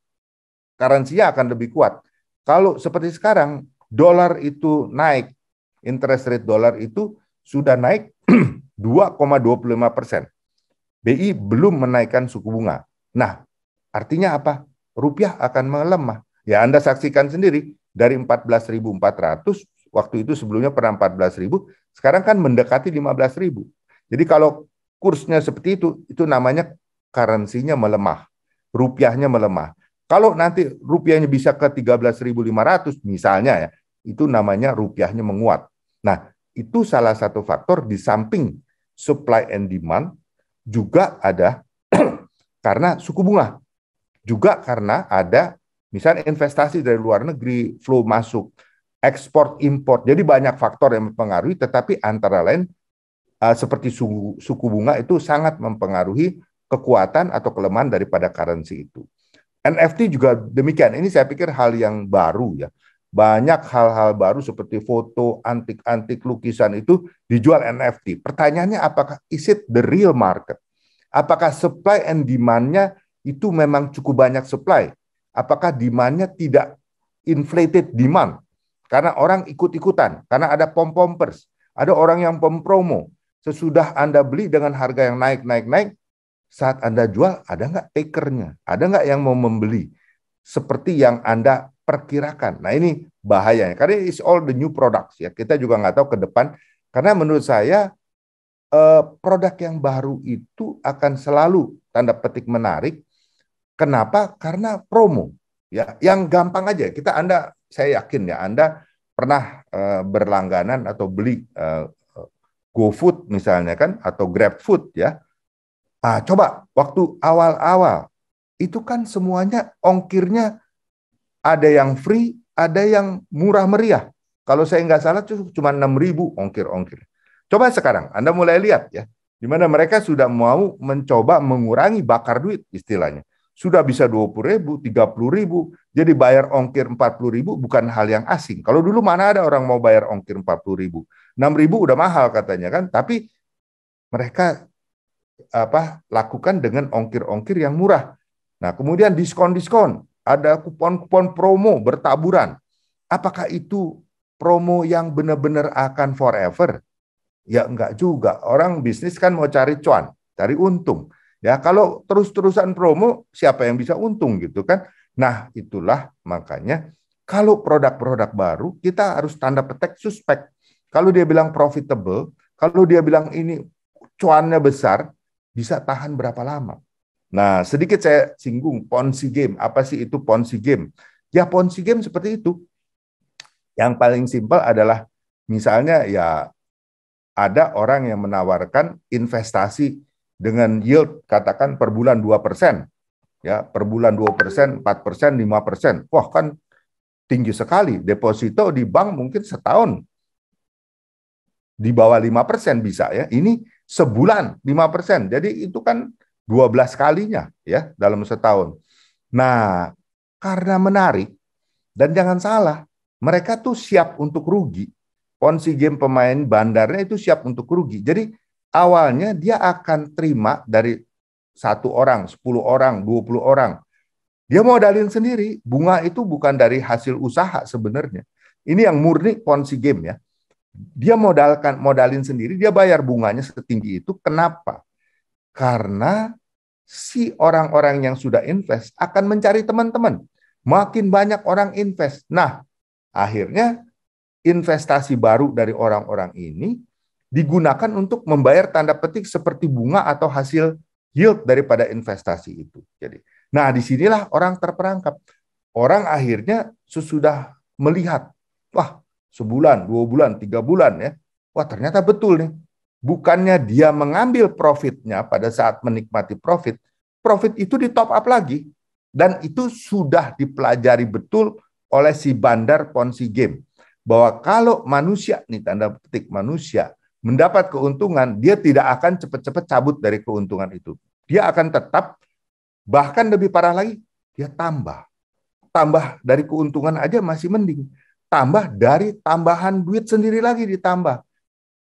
currency-nya akan lebih kuat. Kalau seperti sekarang, dolar itu naik, interest rate dolar itu sudah naik 2,25%. BI belum menaikkan suku bunga. Nah, artinya apa? Rupiah akan melemah. Ya, Anda saksikan sendiri, dari 14.400, waktu itu sebelumnya pernah 14.000, sekarang kan mendekati 15.000. Jadi kalau kursnya seperti itu namanya currency-nya melemah, rupiahnya melemah. Kalau nanti rupiahnya bisa ke 13.500 misalnya ya, itu namanya rupiahnya menguat. Nah, itu salah satu faktor di samping supply and demand, juga ada karena suku bunga, juga karena ada misalnya investasi dari luar negeri, flow masuk, ekspor, import. Jadi banyak faktor yang mempengaruhi, tetapi antara lain seperti suku bunga itu sangat mempengaruhi kekuatan atau kelemahan daripada currency itu. NFT juga demikian. Ini saya pikir hal yang baru ya. Banyak hal-hal baru seperti foto, antik-antik, lukisan itu dijual NFT. Pertanyaannya apakah is it the real market? Apakah supply and demand-nya itu memang cukup banyak supply? Apakah demand-nya tidak inflated demand. Karena orang ikut-ikutan, karena ada pom-pompers, ada orang yang pempromo. Sesudah Anda beli dengan harga yang naik, saat Anda jual, ada nggak takernya? Ada nggak yang mau membeli? Seperti yang Anda perkirakan. Nah ini bahayanya, karena it's all the new products. Ya. Kita juga nggak tahu ke depan, karena menurut saya produk yang baru itu akan selalu tanda petik menarik. Kenapa? Karena promo. Ya, yang gampang aja. Saya yakin ya, Anda pernah berlangganan atau beli GoFood misalnya kan, atau GrabFood ya. Coba waktu awal-awal itu kan semuanya ongkirnya ada yang free, ada yang murah meriah. Kalau saya nggak salah cuma 6.000 ongkir-ongkir. Coba sekarang Anda mulai lihat ya, di mana mereka sudah mau mencoba mengurangi bakar duit istilahnya. Sudah bisa 20.000, 30.000, jadi bayar ongkir 40.000 bukan hal yang asing. Kalau dulu mana ada orang mau bayar ongkir 40.000, 6.000 udah mahal katanya kan, tapi mereka lakukan dengan ongkir-ongkir yang murah. Nah kemudian diskon-diskon, ada kupon-kupon promo bertaburan. Apakah itu promo yang benar-benar akan forever? Ya enggak juga. Orang bisnis kan mau cari cuan, cari untung. Ya, kalau terus-terusan promo, siapa yang bisa untung gitu kan? Nah, itulah makanya kalau produk-produk baru, kita harus tanda petik suspek. Kalau dia bilang profitable, kalau dia bilang ini cuannya besar, bisa tahan berapa lama? Nah, sedikit saya singgung Ponzi game. Apa sih itu Ponzi game? Ya, Ponzi game seperti itu. Yang paling simpel adalah misalnya ya ada orang yang menawarkan investasi dengan yield katakan per bulan 2%, ya per bulan 2%, 4%, 5%. Wah kan tinggi sekali. Deposito di bank mungkin setahun di bawah 5% bisa ya. Ini sebulan 5%. Jadi itu kan 12 kalinya ya dalam setahun. Nah, karena menarik dan jangan salah, mereka tuh siap untuk rugi. Ponzi game pemain bandarnya itu siap untuk rugi. Jadi awalnya dia akan terima dari 1 orang, 10 orang, 20 orang. Dia modalin sendiri. Bunga itu bukan dari hasil usaha sebenarnya. Ini yang murni Ponzi game ya. Dia modalin sendiri, dia bayar bunganya setinggi itu. Kenapa? Karena si orang-orang yang sudah invest akan mencari teman-teman. Makin banyak orang invest. Nah, akhirnya investasi baru dari orang-orang ini digunakan untuk membayar tanda petik seperti bunga atau hasil yield daripada investasi itu. Jadi, nah disinilah orang terperangkap. Orang akhirnya sesudah melihat, wah sebulan, 2 bulan, 3 bulan ya, wah ternyata betul nih. Bukannya dia mengambil profitnya pada saat menikmati profit itu di top up lagi. Dan itu sudah dipelajari betul oleh si bandar Ponzi game. Bahwa kalau manusia, nih tanda petik manusia, mendapat keuntungan, dia tidak akan cepat-cepat cabut dari keuntungan itu. Dia akan tetap, bahkan lebih parah lagi, dia tambah. Tambah dari keuntungan aja masih mending. Tambah dari tambahan duit sendiri lagi ditambah.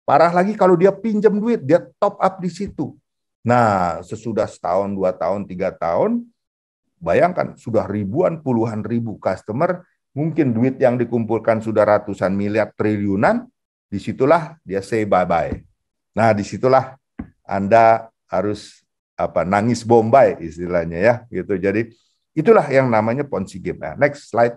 Parah lagi kalau dia pinjam duit, dia top up di situ. Nah, sesudah setahun, 2 tahun, 3 tahun, bayangkan sudah ribuan, puluhan ribu customer, mungkin duit yang dikumpulkan sudah ratusan miliar triliunan, disitulah dia say bye-bye. Nah, disitulah Anda harus nangis bombay istilahnya ya, gitu. Jadi itulah yang namanya Ponzi game. Nah, next slide.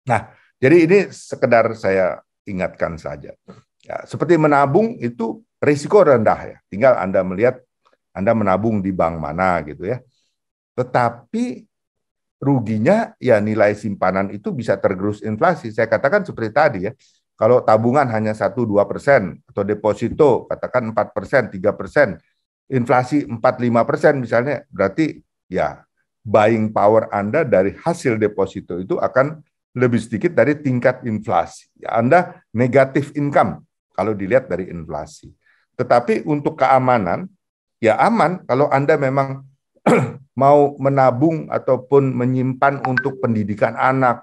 Nah, jadi ini sekedar saya ingatkan saja. Ya, seperti menabung itu risiko rendah ya. Tinggal Anda melihat Anda menabung di bank mana gitu ya. Tetapi ruginya ya nilai simpanan itu bisa tergerus inflasi. Saya katakan seperti tadi ya. Kalau tabungan hanya 1-2% atau deposito katakan 4%, 3%, inflasi 4-5% misalnya, berarti ya buying power Anda dari hasil deposito itu akan lebih sedikit dari tingkat inflasi. Ya, Anda negatif income kalau dilihat dari inflasi. Tetapi untuk keamanan, ya aman kalau Anda memang mau menabung ataupun menyimpan untuk pendidikan anak.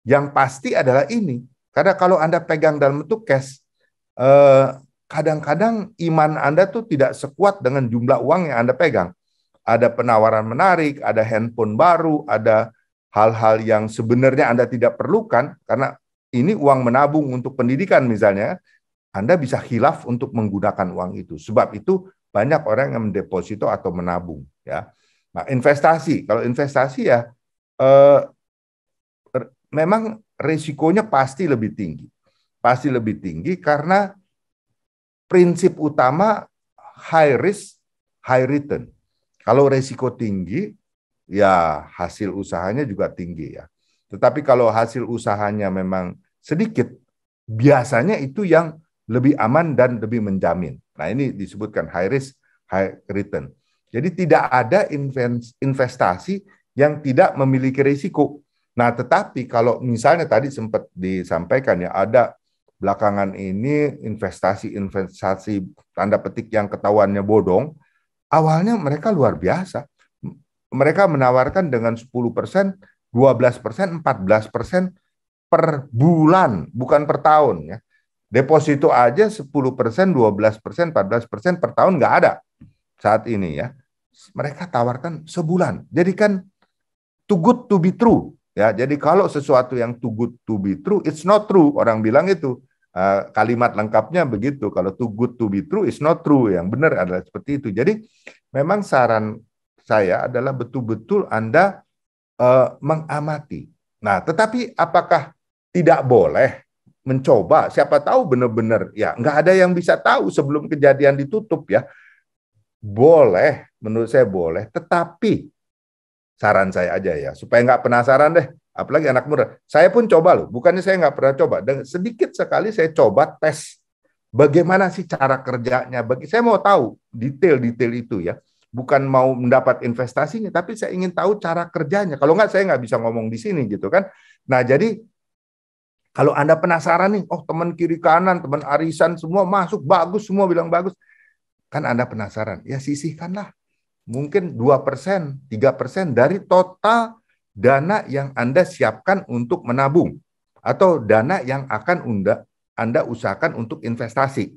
Yang pasti adalah ini. Karena kalau Anda pegang dalam bentuk cash, kadang-kadang iman Anda tuh tidak sekuat dengan jumlah uang yang Anda pegang. ada penawaran menarik, ada handphone baru, ada hal-hal yang sebenarnya Anda tidak perlukan, karena ini uang menabung untuk pendidikan misalnya, Anda bisa khilaf untuk menggunakan uang itu. Sebab itu banyak orang yang mendeposito atau menabung. Ya. Nah, investasi, kalau investasi ya memang risikonya pasti lebih tinggi. Pasti lebih tinggi karena prinsip utama high risk, high return. Kalau risiko tinggi, ya hasil usahanya juga tinggi ya. Tetapi kalau hasil usahanya memang sedikit, biasanya itu yang lebih aman dan lebih menjamin. Nah, ini disebutkan high risk, high return. Jadi tidak ada investasi yang tidak memiliki risiko. Nah, tetapi kalau misalnya tadi sempat disampaikan ya, ada belakangan ini investasi tanda petik yang ketahuannya bodong, awalnya mereka luar biasa. Mereka menawarkan dengan 10%, 12%, 14% per bulan, bukan per tahun. Ya. Deposito aja 10%, 12%, 14% per tahun nggak ada saat ini ya. Mereka tawarkan sebulan. Jadi kan too good to be true. Ya, jadi kalau sesuatu yang too good to be true, it's not true. Orang bilang itu. Kalimat lengkapnya begitu. Kalau too good to be true, it's not true. Yang benar adalah seperti itu. Jadi memang saran saya adalah betul-betul Anda mengamati. Nah, tetapi apakah tidak boleh mencoba? Siapa tahu benar-benar ya nggak ada yang bisa tahu sebelum kejadian ditutup ya. Boleh, menurut saya boleh. Tetapi saran saya aja ya supaya nggak penasaran deh. Apalagi anak muda. Saya pun coba loh. Bukannya saya nggak pernah coba. Dan sedikit sekali saya coba tes bagaimana sih cara kerjanya. Saya mau tahu detail-detail itu ya. Bukan mau mendapat investasinya, tapi saya ingin tahu cara kerjanya. Kalau nggak, saya nggak bisa ngomong di sini gitu kan. Nah, jadi kalau Anda penasaran nih, oh teman kiri kanan, teman arisan semua masuk bagus, semua bilang bagus. Kan Anda penasaran, ya sisihkanlah. Mungkin 2%, 3% dari total dana yang Anda siapkan untuk menabung. Atau dana yang akan Anda usahakan untuk investasi.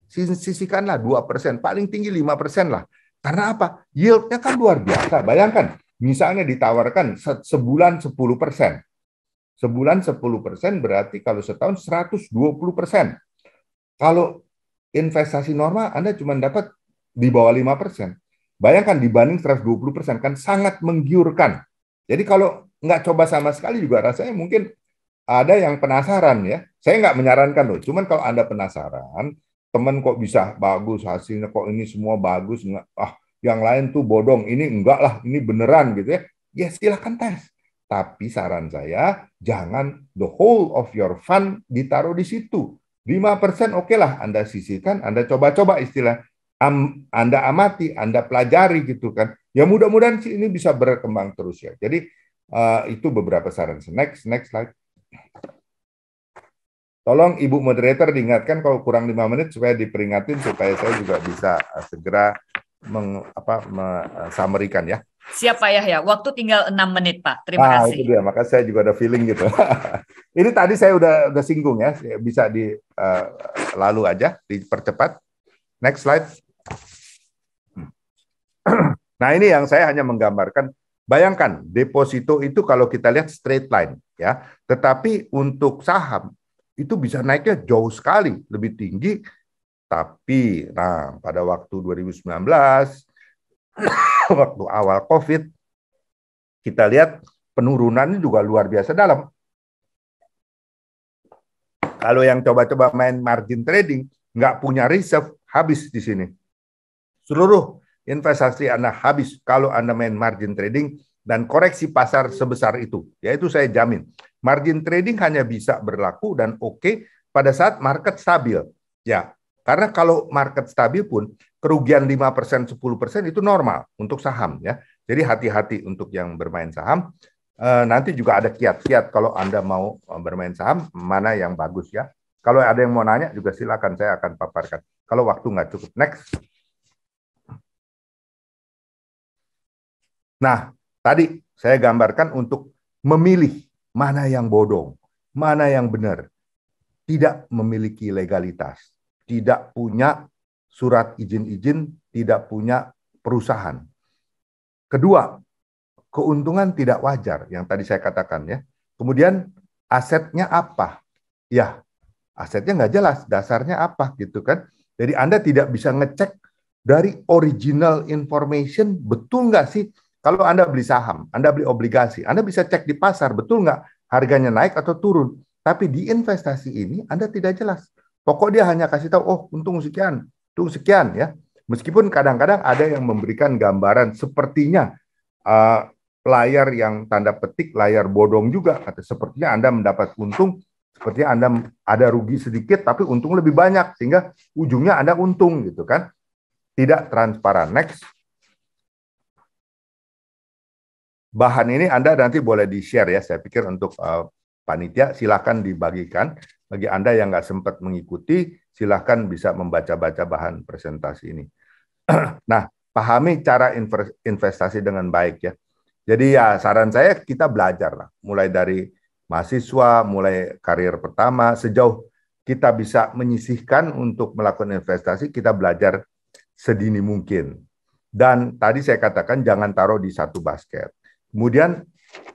Sisihkanlah 2%, paling tinggi 5% lah. Karena apa? Yield-nya kan luar biasa. Bayangkan, misalnya ditawarkan sebulan 10%. Sebulan 10% berarti kalau setahun 120%. Kalau investasi normal, Anda cuma dapat di bawah 5%. Bayangkan dibanding 120%, kan sangat menggiurkan. Jadi kalau nggak coba sama sekali juga rasanya mungkin ada yang penasaran ya. Saya nggak menyarankan loh, cuman kalau Anda penasaran, teman kok bisa bagus hasilnya, kok ini semua bagus, yang lain tuh bodong, ini enggak lah, ini beneran gitu ya. Ya silahkan tes. Tapi saran saya, jangan the whole of your fund ditaruh di situ. 5% oke lah, Anda sisihkan, Anda coba-coba istilah, Anda amati, Anda pelajari gitu kan. Ya mudah-mudahan sih ini bisa berkembang terus ya. Jadi itu beberapa saran. Next slide. Tolong Ibu Moderator diingatkan kalau kurang 5 menit supaya diperingatin supaya saya juga bisa segera summary-kan ya. Siap Pak Yahya, waktu tinggal 6 menit Pak. Terima kasih. Itu dia, maka saya juga ada feeling gitu. Ini tadi saya udah singgung ya, bisa lalu aja, dipercepat. Next slide. Nah ini yang saya hanya menggambarkan, bayangkan deposito itu kalau kita lihat straight line ya, tetapi untuk saham itu bisa naiknya jauh sekali, lebih tinggi. Tapi, nah pada waktu 2019, waktu awal COVID, kita lihat penurunannya juga luar biasa dalam. Kalau yang coba-coba main margin trading, nggak punya reserve, habis di sini. Seluruh investasi Anda habis kalau Anda main margin trading dan koreksi pasar sebesar itu. Yaitu saya jamin. Margin trading hanya bisa berlaku dan oke pada saat market stabil. Ya, karena kalau market stabil pun kerugian 5%, 10% itu normal untuk saham ya. Jadi hati-hati untuk yang bermain saham. Nanti juga ada kiat-kiat kalau Anda mau bermain saham mana yang bagus ya. Kalau ada yang mau nanya juga silakan, saya akan paparkan. Kalau waktu nggak cukup. Next. Nah, tadi saya gambarkan untuk memilih mana yang bodong, mana yang benar. Tidak memiliki legalitas, tidak punya surat izin-izin, tidak punya perusahaan. Kedua, keuntungan tidak wajar yang tadi saya katakan ya. Kemudian asetnya apa? Ya, asetnya nggak jelas, dasarnya apa gitu kan. Jadi Anda tidak bisa ngecek dari original information, betul nggak sih? Kalau Anda beli saham, Anda beli obligasi, Anda bisa cek di pasar, betul nggak harganya naik atau turun. Tapi di investasi ini Anda tidak jelas. Pokok dia hanya kasih tahu, oh untung sekian ya. Meskipun kadang-kadang ada yang memberikan gambaran sepertinya layar yang tanda petik layar bodong juga, atau sepertinya Anda mendapat untung, sepertinya Anda ada rugi sedikit tapi untung lebih banyak sehingga ujungnya Anda untung gitu kan. Tidak transparan. Next. Bahan ini Anda nanti boleh di-share ya. Saya pikir untuk panitia silakan dibagikan. Bagi Anda yang nggak sempat mengikuti, silakan bisa membaca-baca bahan presentasi ini. Nah, pahami cara investasi dengan baik ya. Jadi ya saran saya kita belajar lah. Mulai dari mahasiswa, mulai karir pertama, sejauh kita bisa menyisihkan untuk melakukan investasi, kita belajar sedini mungkin. Dan tadi saya katakan jangan taruh di satu basket. Kemudian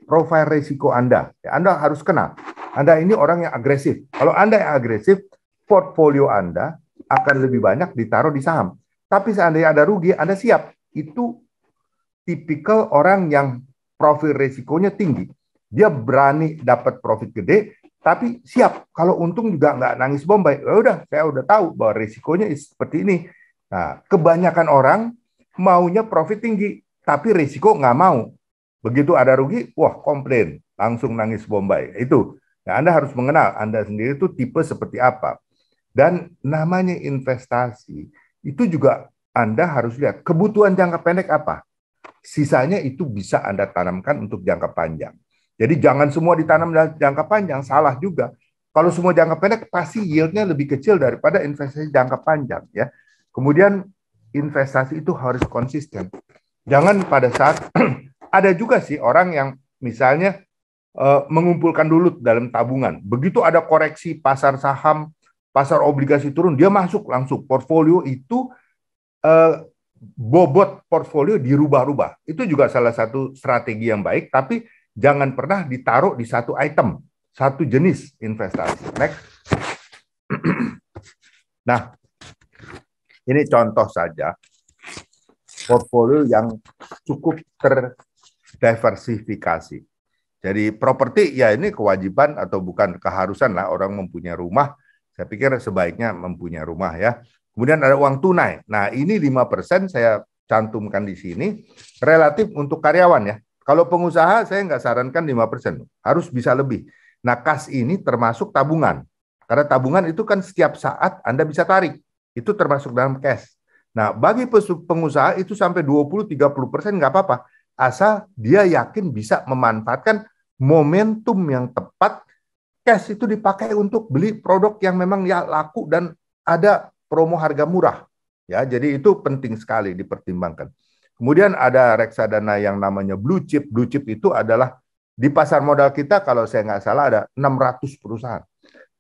profil risiko Anda. Anda harus kenal. Anda ini orang yang agresif. Kalau Anda yang agresif, portfolio Anda akan lebih banyak ditaruh di saham. Tapi seandainya ada rugi, Anda siap. Itu tipikal orang yang profil risikonya tinggi. Dia berani dapat profit gede, tapi siap. Kalau untung juga nggak nangis bombay. Ya udah, saya udah tahu bahwa risikonya seperti ini. Nah, kebanyakan orang maunya profit tinggi, tapi risiko nggak mau. Begitu ada rugi, wah komplain, langsung nangis bombay. Itu. Nah, Anda harus mengenal Anda sendiri itu tipe seperti apa. Dan namanya investasi, itu juga Anda harus lihat kebutuhan jangka pendek apa. Sisanya itu bisa Anda tanamkan untuk jangka panjang. Jadi jangan semua ditanam dalam jangka panjang, salah juga. Kalau semua jangka pendek pasti yieldnya lebih kecil daripada investasi jangka panjang ya. Kemudian investasi itu harus konsisten. Jangan pada saat ada juga sih orang yang misalnya mengumpulkan dulu dalam tabungan. Begitu ada koreksi pasar saham, pasar obligasi turun, dia masuk langsung. Portfolio itu bobot portfolio dirubah-rubah. Itu juga salah satu strategi yang baik, tapi jangan pernah ditaruh di satu item, satu jenis investasi. Next. Nah, ini contoh saja portfolio yang cukup terdiversifikasi. Jadi properti ya ini kewajiban atau bukan keharusan lah orang mempunyai rumah. Saya pikir sebaiknya mempunyai rumah ya. Kemudian ada uang tunai. Nah ini 5% saya cantumkan di sini. Relatif untuk karyawan ya. Kalau pengusaha saya nggak sarankan 5%. Harus bisa lebih. Nah kas ini termasuk tabungan. Karena tabungan itu kan setiap saat Anda bisa tarik. Itu termasuk dalam cash. Nah bagi pengusaha itu sampai 20-30% nggak apa-apa. Asal dia yakin bisa memanfaatkan momentum yang tepat, cash itu dipakai untuk beli produk yang memang ya laku dan ada promo harga murah. Ya, jadi itu penting sekali dipertimbangkan. Kemudian ada reksadana yang namanya blue chip. Blue chip itu adalah di pasar modal kita kalau saya nggak salah ada 600 perusahaan.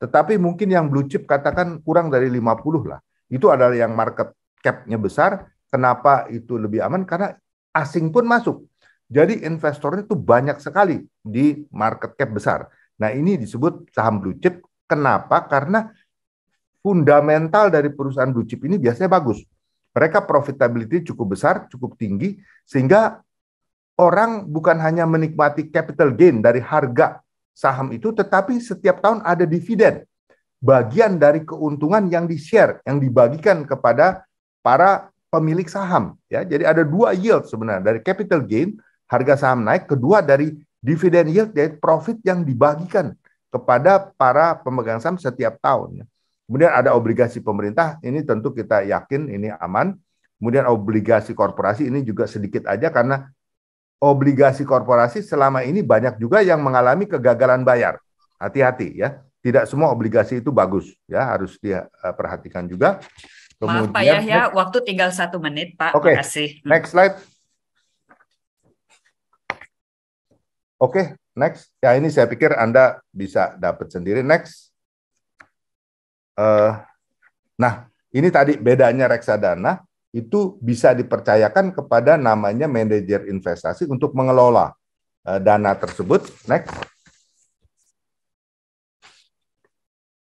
Tetapi mungkin yang blue chip katakan kurang dari 50 lah. Itu adalah yang market cap-nya besar. Kenapa itu lebih aman? Karena asing pun masuk. Jadi investornya itu banyak sekali di market cap besar. Nah ini disebut saham blue chip. Kenapa? Karena fundamental dari perusahaan blue chip ini biasanya bagus. Mereka profitability cukup besar, cukup tinggi, sehingga orang bukan hanya menikmati capital gain dari harga saham itu, tetapi setiap tahun ada dividen. Bagian dari keuntungan yang di-share, yang dibagikan kepada para pemilik saham. Ya, jadi ada dua yield sebenarnya, dari capital gain, harga saham naik, kedua dari dividen yield, dari profit yang dibagikan kepada para pemegang saham setiap tahun. Kemudian ada obligasi pemerintah, ini tentu kita yakin ini aman. Kemudian obligasi korporasi ini juga sedikit aja karena obligasi korporasi selama ini banyak juga yang mengalami kegagalan bayar. Hati-hati ya, tidak semua obligasi itu bagus ya, harus diperhatikan juga. Kemudian, maaf Pak Yahya, waktu tinggal 1 menit Pak. Oke, makasih. Next slide. Oke, next. Ya ini saya pikir Anda bisa dapat sendiri. Next. Nah, ini tadi bedanya reksadana. itu bisa dipercayakan kepada namanya manajer investasi untuk mengelola dana tersebut. Next.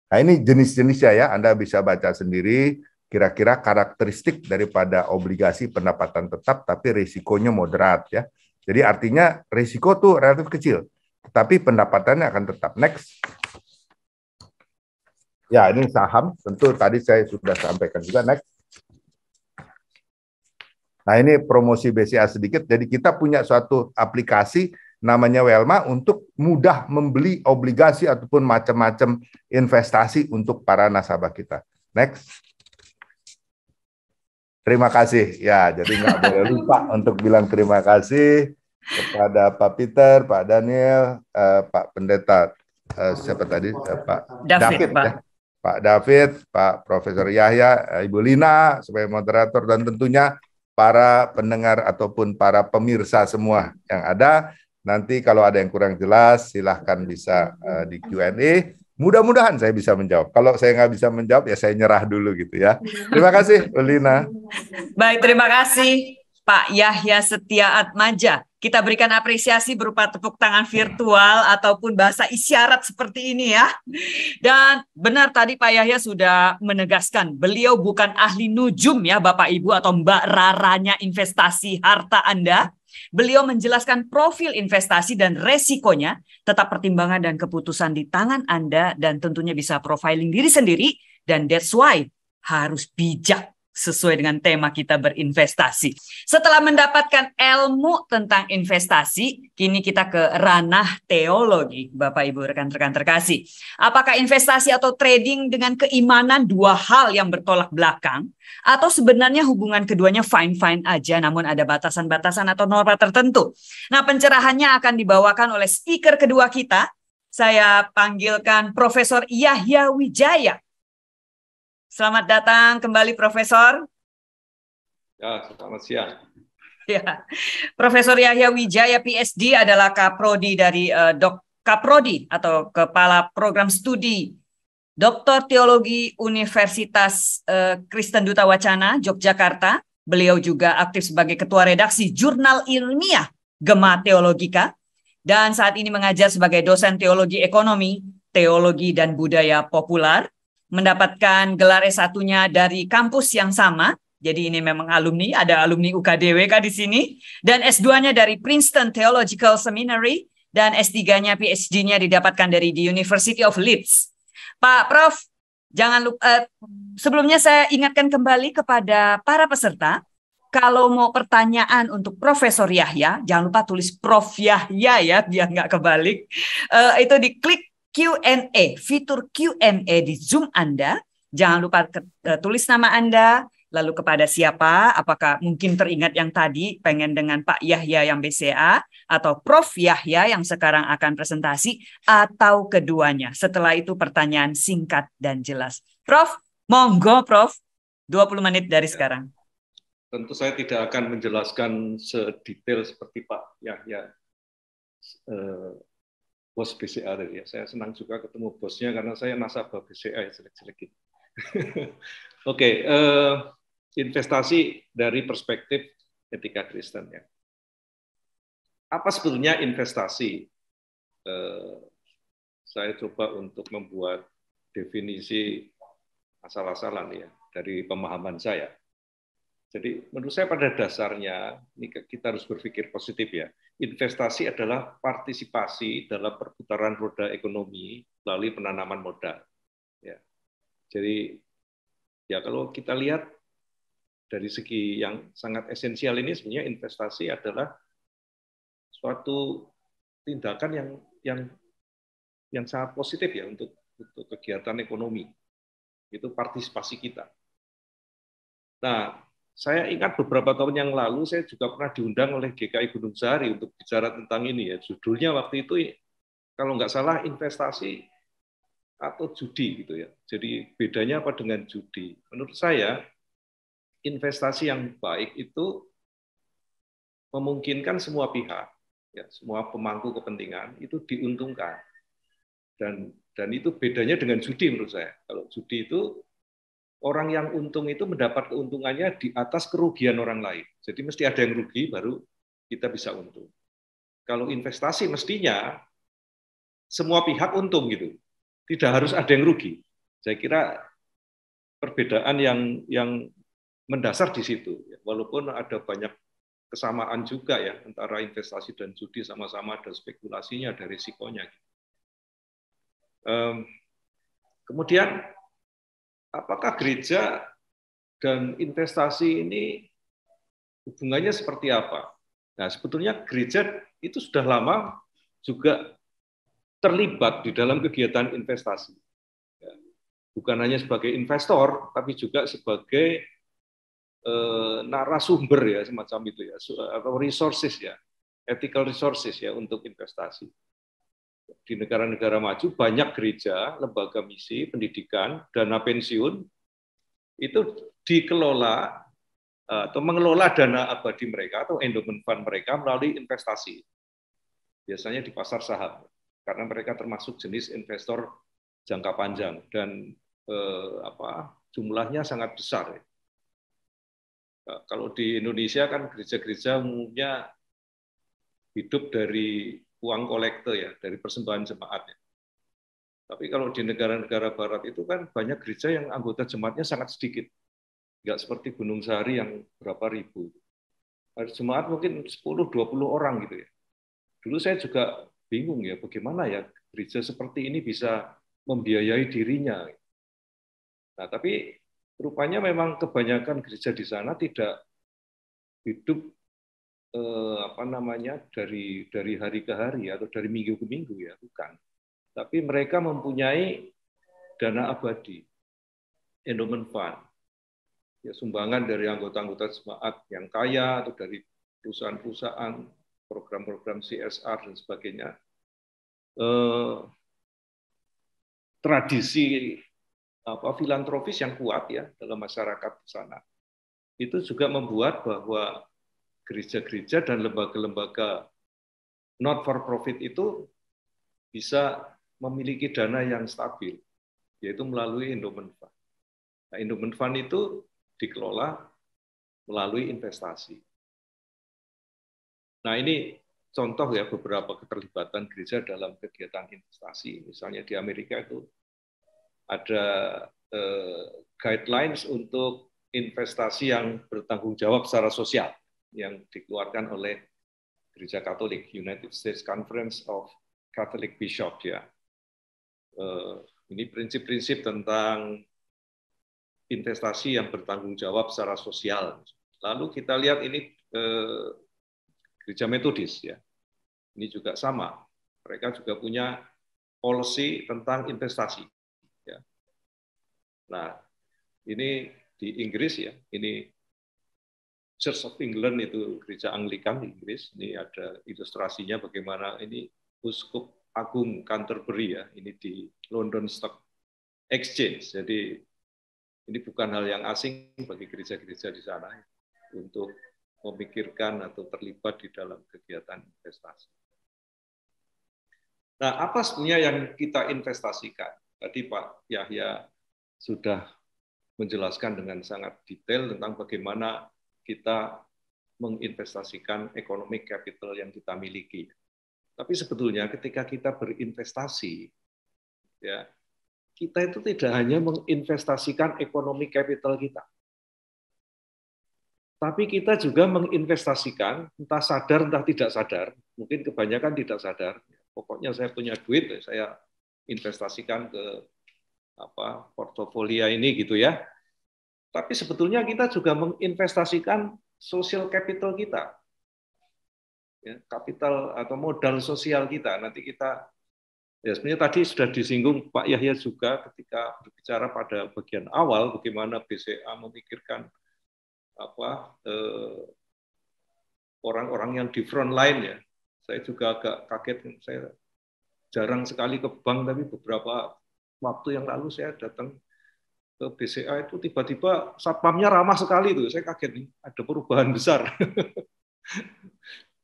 Nah, ini jenis-jenisnya ya, Anda bisa baca sendiri kira-kira karakteristik daripada obligasi pendapatan tetap tapi risikonya moderat ya. Jadi artinya risiko tuh relatif kecil, tetapi pendapatannya akan tetap. Next. Ya, ini saham, tentu tadi saya sudah sampaikan juga. Next. Nah, ini promosi BCA sedikit. Jadi kita punya suatu aplikasi namanya Welma untuk mudah membeli obligasi ataupun macam-macam investasi untuk para nasabah kita. Next. Terima kasih. Ya, jadi nggak boleh lupa untuk bilang terima kasih kepada Pak Peter, Pak Daniel, Pak Pendeta, siapa tadi? Pak David ya. Pak David, Pak Profesor Yahya, Ibu Lina, sebagai moderator, dan tentunya para pendengar ataupun para pemirsa semua yang ada. Nanti kalau ada yang kurang jelas, silahkan bisa di Q&A. Mudah-mudahan saya bisa menjawab. Kalau saya nggak bisa menjawab, ya saya nyerah dulu gitu ya. Terima kasih, Lina. Baik, terima kasih Pak Yahya Setia-Atmaja. Kita berikan apresiasi berupa tepuk tangan virtual ataupun bahasa isyarat seperti ini ya. Dan benar tadi Pak Yahya sudah menegaskan, beliau bukan ahli nujum ya Bapak Ibu atau Mbak Raranya investasi harta Anda. Beliau menjelaskan profil investasi dan resikonya, tetap pertimbangan dan keputusan di tangan Anda dan tentunya bisa profiling diri sendiri, dan that's why harus bijak sesuai dengan tema kita berinvestasi. Setelah mendapatkan ilmu tentang investasi, kini kita ke ranah teologi, Bapak Ibu rekan-rekan terkasih. Apakah investasi atau trading dengan keimanan dua hal yang bertolak belakang? Atau sebenarnya hubungan keduanya fine-fine aja, namun ada batasan-batasan atau norma tertentu? Nah, pencerahannya akan dibawakan oleh speaker kedua kita. Saya panggilkan Profesor Yahya Wijaya. Selamat datang kembali, Profesor. Ya, selamat siang. Ya, Profesor Yahya Wijaya PhD adalah Kaprodi dari Kaprodi atau Kepala Program Studi Doktor Teologi Universitas Kristen Duta Wacana, Yogyakarta. Beliau juga aktif sebagai Ketua Redaksi Jurnal Ilmiah Gema Theologica dan saat ini mengajar sebagai dosen teologi ekonomi, teologi dan budaya populer. Mendapatkan gelar S1-nya dari kampus yang sama. Jadi ini memang alumni, ada alumni UKDWK di sini. Dan S2-nya dari Princeton Theological Seminary. Dan S3-nya, PhD-nya didapatkan dari the University of Leeds. Pak Prof, jangan lupa, sebelumnya saya ingatkan kembali kepada para peserta, kalau mau pertanyaan untuk Profesor Yahya, jangan lupa tulis Prof Yahya ya, biar nggak kebalik. Itu diklik Q&A, fitur Q&A di Zoom Anda. Jangan lupa tulis nama Anda, lalu kepada siapa, apakah mungkin teringat yang tadi, pengen dengan Pak Yahya yang BCA, atau Prof Yahya yang sekarang akan presentasi, atau keduanya. Setelah itu pertanyaan singkat dan jelas. Prof, monggo Prof, 20 menit dari sekarang. Tentu saya tidak akan menjelaskan sedetail seperti Pak Yahya, bos BCA tadi ya. Saya senang juga ketemu bosnya karena saya nasabah BCA ya, jelek-jelekin. Oke, investasi dari perspektif etika Kristen ya. Apa sebetulnya investasi? Saya coba untuk membuat definisi asal-asalan ya dari pemahaman saya. Jadi menurut saya pada dasarnya ini kita harus berpikir positif ya. Investasi adalah partisipasi dalam perputaran roda ekonomi melalui penanaman modal. Ya. Jadi ya kalau kita lihat dari segi yang sangat esensial ini sebenarnya investasi adalah suatu tindakan yang sangat positif ya untuk kegiatan ekonomi. Itu partisipasi kita. Nah, saya ingat beberapa tahun yang lalu saya juga pernah diundang oleh GKI Gunung Sahari untuk bicara tentang ini ya. Judulnya waktu itu kalau nggak salah investasi atau judi gitu ya. Jadi bedanya apa dengan judi? Menurut saya investasi yang baik itu memungkinkan semua pihak, ya, semua pemangku kepentingan itu diuntungkan. Dan itu bedanya dengan judi menurut saya. Kalau judi itu orang yang untung itu mendapat keuntungannya di atas kerugian orang lain. Jadi mesti ada yang rugi baru kita bisa untung. Kalau investasi mestinya semua pihak untung gitu. Tidak harus ada yang rugi. Saya kira perbedaan yang mendasar di situ. Walaupun ada banyak kesamaan juga ya antara investasi dan judi, sama-sama ada spekulasinya, ada risikonya. Kemudian apakah gereja dan investasi ini hubungannya seperti apa? Nah, sebetulnya gereja itu sudah lama juga terlibat di dalam kegiatan investasi. Bukan hanya sebagai investor, tapi juga sebagai narasumber ya, semacam itu ya, atau resources ya, ethical resources ya untuk investasi. Di negara-negara maju banyak gereja, lembaga misi, pendidikan, dana pensiun itu dikelola atau mengelola dana abadi mereka atau endowment fund mereka melalui investasi. Biasanya di pasar saham, karena mereka termasuk jenis investor jangka panjang dan jumlahnya sangat besar. Kalau di Indonesia kan gereja-gereja umumnya hidup dari uang kolekte ya, dari persembahan jemaat. Tapi kalau di negara-negara barat itu kan banyak gereja yang anggota jemaatnya sangat sedikit. Nggak seperti Gunung Sahari yang berapa ribu. Ada jemaat mungkin 10-20 orang gitu ya. Dulu saya juga bingung ya, bagaimana ya gereja seperti ini bisa membiayai dirinya. Nah, tapi rupanya memang kebanyakan gereja di sana tidak hidup dari hari ke hari atau dari minggu ke minggu ya, bukan. Tapi mereka mempunyai dana abadi, endowment fund, ya, sumbangan dari anggota-anggota jemaat yang kaya atau dari perusahaan-perusahaan, program-program CSR dan sebagainya. Tradisi filantropis yang kuat ya dalam masyarakat di sana. Itu juga membuat bahwa gereja-gereja dan lembaga-lembaga not for profit itu bisa memiliki dana yang stabil, yaitu melalui endowment fund. Nah, endowment fund itu dikelola melalui investasi. Nah, ini contoh ya beberapa keterlibatan gereja dalam kegiatan investasi. Misalnya di Amerika itu ada guidelines untuk investasi yang bertanggung jawab secara sosial yang dikeluarkan oleh Gereja Katolik, United States Conference of Catholic Bishops ya. Ini prinsip-prinsip tentang investasi yang bertanggung jawab secara sosial. Lalu kita lihat ini Gereja Metodis ya. Ini juga sama. Mereka juga punya policy tentang investasi. Ya. Nah, ini di Inggris ya. Ini Church of England, itu gereja Anglikan di Inggris. Ini ada ilustrasinya bagaimana ini Uskup Agung Canterbury ya. Ini di London Stock Exchange. Jadi ini bukan hal yang asing bagi gereja-gereja di sana untuk memikirkan atau terlibat di dalam kegiatan investasi. Nah, apa sebenarnya yang kita investasikan? Tadi Pak Yahya sudah menjelaskan dengan sangat detail tentang bagaimana kita menginvestasikan economic capital yang kita miliki. Tapi sebetulnya ketika kita berinvestasi, ya, kita itu tidak hanya menginvestasikan economic capital kita, tapi kita juga menginvestasikan, entah sadar entah tidak sadar, mungkin kebanyakan tidak sadar. Pokoknya saya punya duit, saya investasikan ke portofolio ini gitu ya. Tapi sebetulnya kita juga menginvestasikan social capital kita, ya, kapital atau modal sosial kita. Nanti kita, ya sebenarnya tadi sudah disinggung Pak Yahya juga ketika berbicara pada bagian awal bagaimana BCA memikirkan orang-orang yang di front line ya. Saya juga agak kaget, saya jarang sekali ke bank, tapi beberapa waktu yang lalu saya datang ke BCA itu tiba-tiba satpamnya ramah sekali tuh. Saya kaget nih, ada perubahan besar.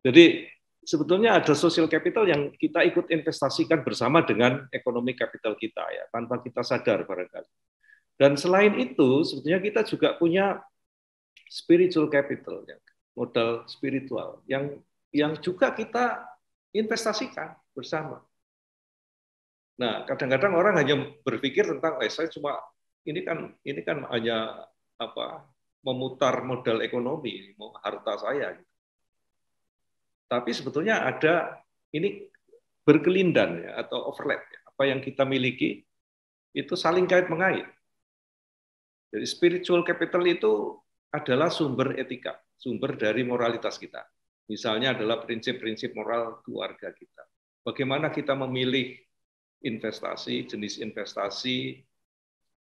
Jadi sebetulnya ada social capital yang kita ikut investasikan bersama dengan ekonomi capital kita ya, tanpa kita sadar barangkali. Dan selain itu, sebetulnya kita juga punya spiritual capital, modal spiritual yang juga kita investasikan bersama. Nah, kadang-kadang orang hanya berpikir tentang, saya cuma ini kan hanya memutar modal ekonomi, harta saya. Tapi sebetulnya ada ini berkelindan ya, atau overlap. Ya. Apa yang kita miliki itu saling kait mengait. Jadi spiritual capital itu adalah sumber etika, sumber dari moralitas kita. Misalnya adalah prinsip-prinsip moral keluarga kita. Bagaimana kita memilih investasi, jenis investasi,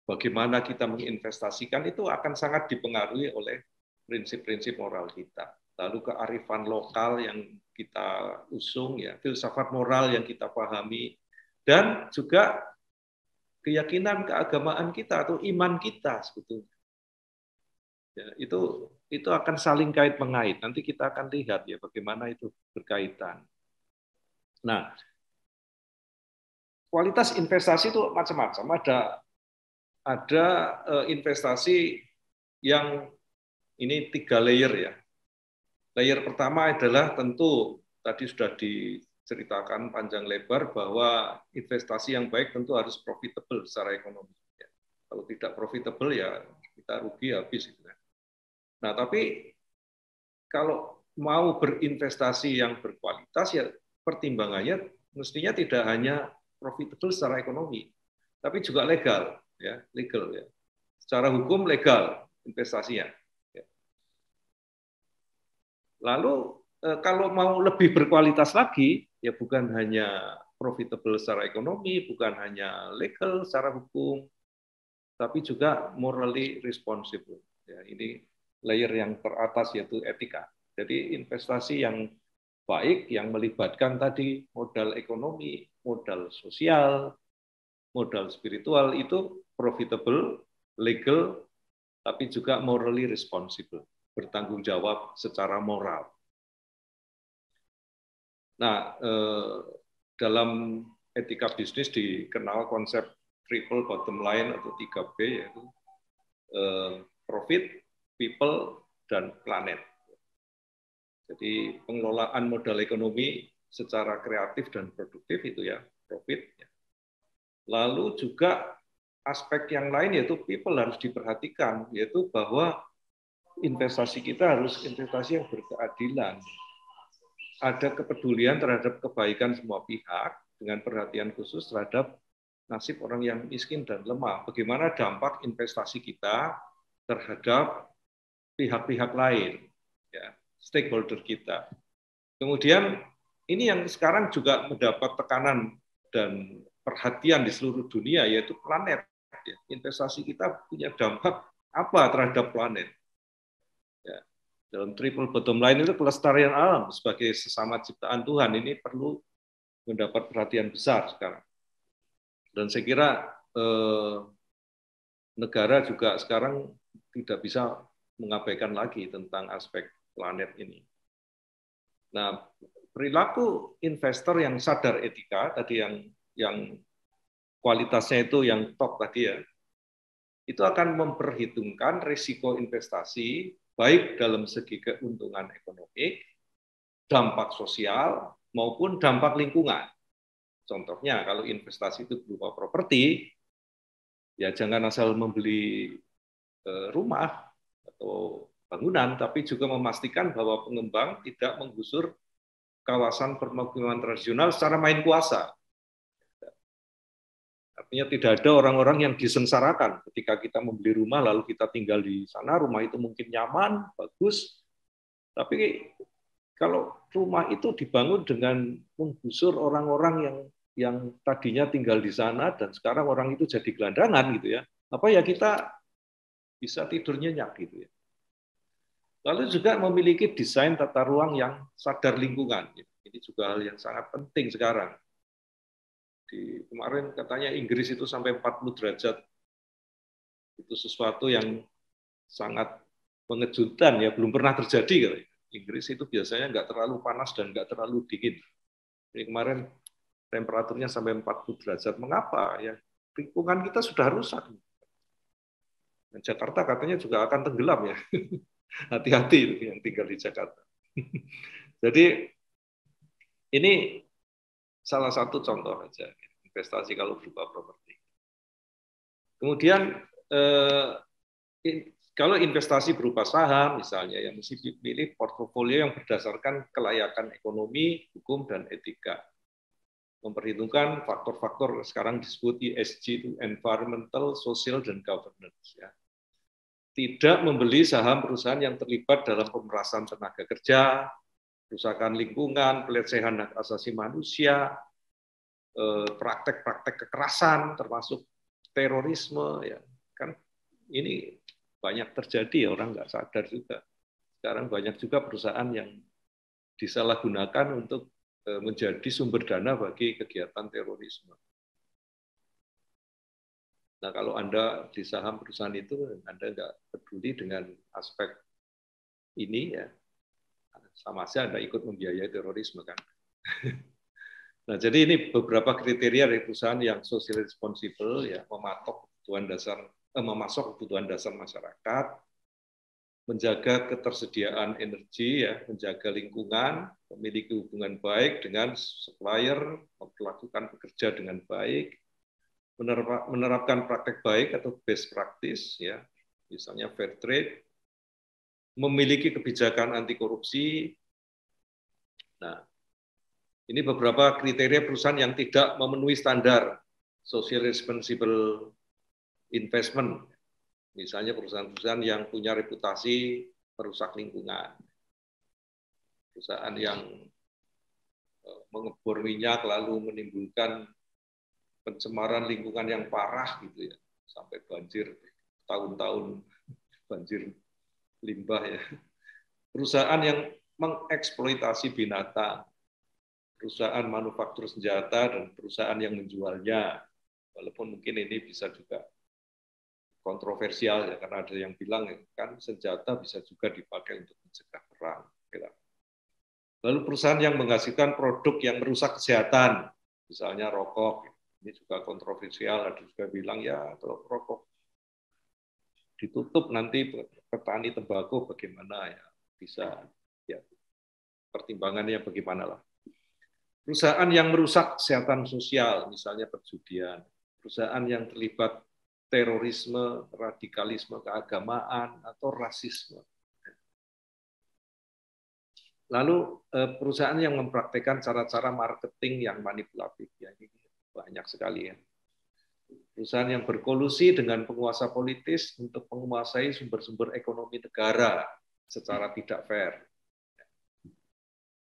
bagaimana kita menginvestasikan itu akan sangat dipengaruhi oleh prinsip-prinsip moral kita. Lalu kearifan lokal yang kita usung, ya, filsafat moral yang kita pahami, dan juga keyakinan keagamaan kita atau iman kita sebetulnya. Ya, itu akan saling kait mengait. Nanti kita akan lihat ya bagaimana itu berkaitan. Nah, kualitas investasi itu macam-macam. Ada investasi yang ini 3 layer ya. Layer pertama adalah tentu tadi sudah diceritakan panjang lebar bahwa investasi yang baik tentu harus profitable secara ekonomi. Kalau tidak profitable ya kita rugi habis. Nah, tapi kalau mau berinvestasi yang berkualitas ya pertimbangannya mestinya tidak hanya profitable secara ekonomi, tapi juga legal, ya, legal ya. Secara hukum legal investasinya. Ya. Lalu kalau mau lebih berkualitas lagi, ya bukan hanya profitable secara ekonomi, bukan hanya legal secara hukum, tapi juga morally responsible. Ya, ini layer yang teratas yaitu etika. Jadi investasi yang baik, yang melibatkan tadi modal ekonomi, modal sosial, modal spiritual itu profitable, legal, tapi juga morally responsible, bertanggung jawab secara moral. Nah, dalam etika bisnis dikenal konsep triple bottom line atau 3B, yaitu profit, people, dan planet. Jadi pengelolaan modal ekonomi secara kreatif dan produktif itu ya profit. Lalu juga aspek yang lain yaitu people harus diperhatikan, yaitu bahwa investasi kita harus investasi yang berkeadilan. Ada kepedulian terhadap kebaikan semua pihak dengan perhatian khusus terhadap nasib orang yang miskin dan lemah. Bagaimana dampak investasi kita terhadap pihak-pihak lain, ya, stakeholder kita. Kemudian ini yang sekarang juga mendapat tekanan dan perhatian di seluruh dunia yaitu planet. Investasi kita punya dampak apa terhadap planet? Ya. Dalam triple bottom line itu kelestarian alam sebagai sesama ciptaan Tuhan ini perlu mendapat perhatian besar sekarang. Dan saya kira negara juga sekarang tidak bisa mengabaikan lagi tentang aspek planet ini. Nah, perilaku investor yang sadar etika tadi yang kualitasnya itu yang top tadi ya, itu akan memperhitungkan risiko investasi baik dalam segi keuntungan ekonomi, dampak sosial, maupun dampak lingkungan. Contohnya, kalau investasi itu berupa properti, ya jangan asal membeli rumah atau bangunan, tapi juga memastikan bahwa pengembang tidak menggusur kawasan permukiman tradisional secara main kuasa. Artinya tidak ada orang-orang yang disengsarakan ketika kita membeli rumah lalu kita tinggal di sana, rumah itu mungkin nyaman, bagus, tapi kalau rumah itu dibangun dengan menggusur orang-orang yang tadinya tinggal di sana dan sekarang orang itu jadi gelandangan gitu ya, apa ya kita bisa tidur nyenyak gitu ya. Lalu juga memiliki desain tata ruang yang sadar lingkungan. Ini juga hal yang sangat penting sekarang. Kemarin katanya Inggris itu sampai 40 derajat. Itu sesuatu yang sangat mengejutkan ya, belum pernah terjadi. Inggris itu biasanya nggak terlalu panas dan nggak terlalu dingin. Ini kemarin temperaturnya sampai 40 derajat. Mengapa? Ya, lingkungan kita sudah rusak. Dan Jakarta katanya juga akan tenggelam ya. Hati-hati yang tinggal di Jakarta. Jadi ini salah satu contoh aja investasi kalau berupa properti. Kemudian kalau investasi berupa saham misalnya, yang mesti dipilih portofolio yang berdasarkan kelayakan ekonomi, hukum, dan etika. Memperhitungkan faktor-faktor sekarang disebut ESG itu environmental, social, dan governance. Ya. Tidak membeli saham perusahaan yang terlibat dalam pemerasan tenaga kerja, kerusakan lingkungan, pelecehan hak asasi manusia, praktek-praktek kekerasan, termasuk terorisme. Ya. Kan ini banyak terjadi, orang nggak sadar juga. Sekarang banyak juga perusahaan yang disalahgunakan untuk menjadi sumber dana bagi kegiatan terorisme. Nah, kalau Anda di saham perusahaan itu, Anda nggak peduli dengan aspek ini, ya sama saja Anda ikut membiayai terorisme, kan? Nah, jadi ini beberapa kriteria dari perusahaan yang social responsible, ya, memasok kebutuhan dasar masyarakat, menjaga ketersediaan energi, ya, menjaga lingkungan, memiliki hubungan baik dengan supplier, melakukan pekerja dengan baik, menerapkan praktek baik atau best practice, ya, misalnya fair trade, memiliki kebijakan anti korupsi. Nah, ini beberapa kriteria perusahaan yang tidak memenuhi standar social responsible investment. Misalnya perusahaan-perusahaan yang punya reputasi merusak lingkungan, perusahaan yang mengebor minyak lalu menimbulkan pencemaran lingkungan yang parah gitu ya, sampai banjir tahun-tahun, banjir limbah ya. Perusahaan yang mengeksploitasi binatang, perusahaan manufaktur senjata dan perusahaan yang menjualnya, walaupun mungkin ini bisa juga kontroversial ya, karena ada yang bilang kan senjata bisa juga dipakai untuk mencegah perang. Lalu perusahaan yang menghasilkan produk yang merusak kesehatan, misalnya rokok, ini juga kontroversial. Ada juga bilang ya kalau rokok ditutup nanti petani tembakau bagaimana ya, bisa ya pertimbangannya bagaimana lah. Perusahaan yang merusak kesehatan sosial, misalnya perjudian, perusahaan yang terlibat terorisme, radikalisme keagamaan, atau rasisme. Lalu perusahaan yang mempraktikkan cara-cara marketing yang manipulatif, ya ini banyak sekali ya. Perusahaan yang berkolusi dengan penguasa politis untuk menguasai sumber-sumber ekonomi negara secara tidak fair.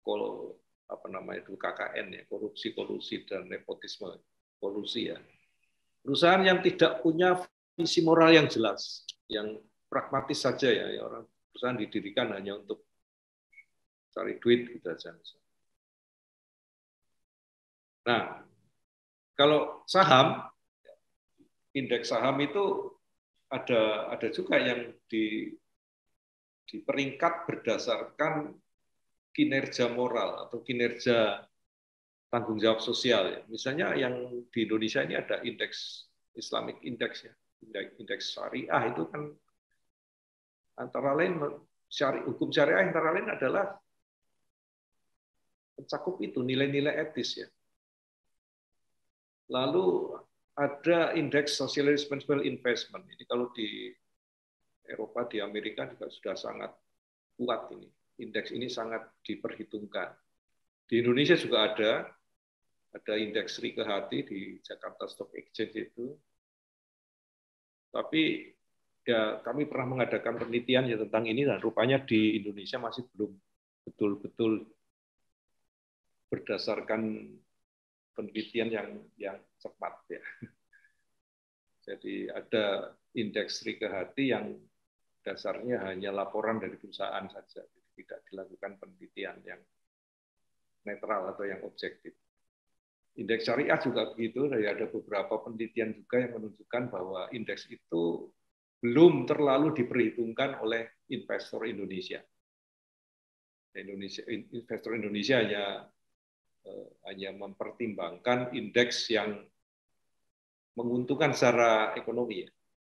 Kalau apa namanya itu KKN ya, korupsi, kolusi dan nepotisme, kolusi ya. Perusahaan yang tidak punya visi moral yang jelas, yang pragmatis saja ya, orang perusahaan didirikan hanya untuk cari duit gitu aja. Nah, kalau saham, indeks saham itu ada juga yang di peringkat berdasarkan kinerja moral atau kinerja tanggung jawab sosial. Ya. Misalnya yang di Indonesia ini ada indeks Islamic Index ya, indeks syariah itu kan antara lain hukum syariah antara lain adalah mencakup itu nilai-nilai etis ya. Lalu ada indeks social responsible investment. Ini kalau di Eropa, di Amerika juga sudah sangat kuat ini. Indeks ini sangat diperhitungkan. Di Indonesia juga ada indeks Sri Kehati di Jakarta Stock Exchange itu. Tapi ya kami pernah mengadakan penelitian ya tentang ini dan rupanya di Indonesia masih belum betul-betul berdasarkan penelitian yang cepat ya. Jadi ada indeks Sri Kehati yang dasarnya hanya laporan dari perusahaan saja, tidak dilakukan penelitian yang netral atau yang objektif. Indeks syariah juga begitu, ada beberapa penelitian juga yang menunjukkan bahwa indeks itu belum terlalu diperhitungkan oleh investor Indonesia. Investor Indonesia hanya mempertimbangkan indeks yang menguntungkan secara ekonomi, ya,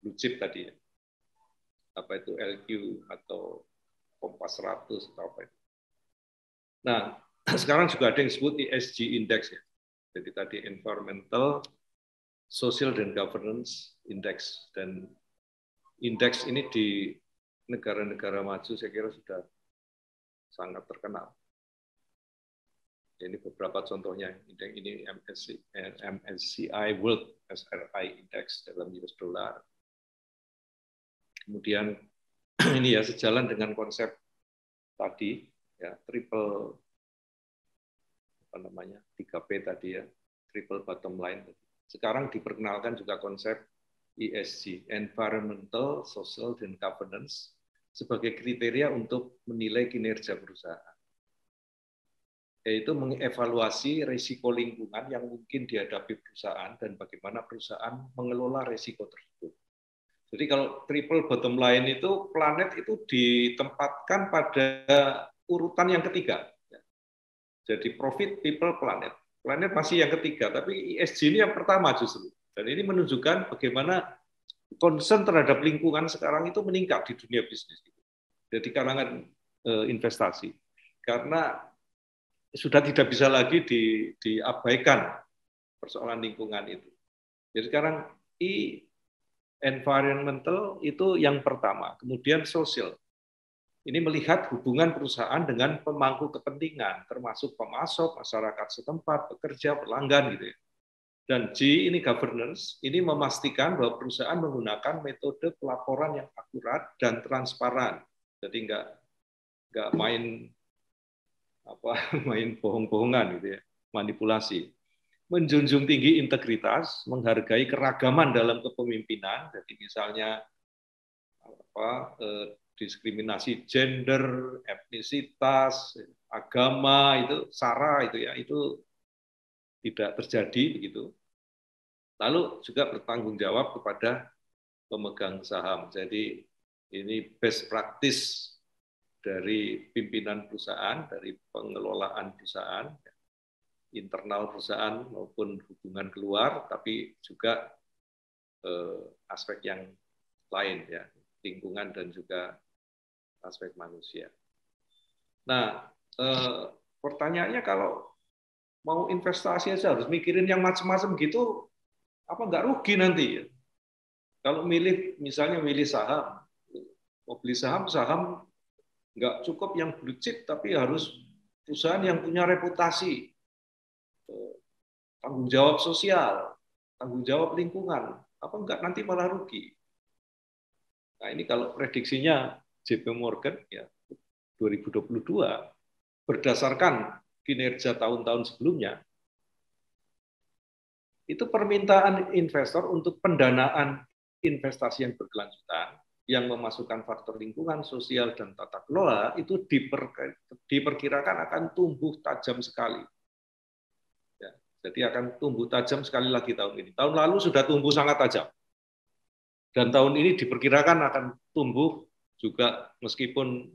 blue chip tadi ya. apa itu LQ atau Kompas 100 atau apa itu. Nah, sekarang juga ada yang disebut ESG Index ya. Jadi tadi Environmental, Social dan Governance Index, dan indeks ini di negara-negara maju saya kira sudah sangat terkenal. Ini beberapa contohnya. Indeks ini MSCI World SRI Index dalam US dollar. Kemudian ini ya sejalan dengan konsep tadi ya, triple apa namanya 3P tadi ya, triple bottom line. Sekarang diperkenalkan juga konsep ESG, Environmental, Social, dan Governance, sebagai kriteria untuk menilai kinerja perusahaan. Yaitu mengevaluasi risiko lingkungan yang mungkin dihadapi perusahaan dan bagaimana perusahaan mengelola risiko tersebut. Jadi kalau triple bottom line itu, planet itu ditempatkan pada urutan yang ketiga. Jadi profit, people, planet. Planet masih yang ketiga, tapi ESG ini yang pertama justru. Dan ini menunjukkan bagaimana concern terhadap lingkungan sekarang itu meningkat di dunia bisnis. Jadi kalangan investasi. Karena sudah tidak bisa lagi diabaikan persoalan lingkungan itu. Jadi sekarang environmental itu yang pertama, kemudian sosial. Ini melihat hubungan perusahaan dengan pemangku kepentingan, termasuk pemasok, masyarakat setempat, pekerja, pelanggan gitu ya. Dan G ini governance, ini memastikan bahwa perusahaan menggunakan metode pelaporan yang akurat dan transparan. Jadi nggak main bohong-bohongan gitu ya, manipulasi. Menjunjung tinggi integritas, menghargai keragaman dalam kepemimpinan. Jadi misalnya diskriminasi gender, etnisitas, agama itu SARA itu ya, itu tidak terjadi begitu. Lalu juga bertanggung jawab kepada pemegang saham. Jadi ini best practice dari pimpinan perusahaan, dari pengelolaan perusahaan, internal perusahaan maupun hubungan keluar, tapi juga aspek yang lain ya, lingkungan dan juga aspek manusia. Nah, pertanyaannya kalau mau investasi aja harus mikirin yang macam-macam gitu, apa nggak rugi nanti ya? Kalau misalnya milih saham, mau beli saham nggak cukup yang blue chip, tapi harus perusahaan yang punya reputasi, tanggung jawab sosial, tanggung jawab lingkungan, apa enggak nanti malah rugi. Nah ini kalau prediksinya JP Morgan ya 2022 berdasarkan kinerja tahun-tahun sebelumnya, itu permintaan investor untuk pendanaan investasi yang berkelanjutan yang memasukkan faktor lingkungan, sosial, dan tata kelola itu diperkirakan akan tumbuh tajam sekali. Ya, jadi akan tumbuh tajam sekali lagi tahun ini. Tahun lalu sudah tumbuh sangat tajam. Dan tahun ini diperkirakan akan tumbuh juga meskipun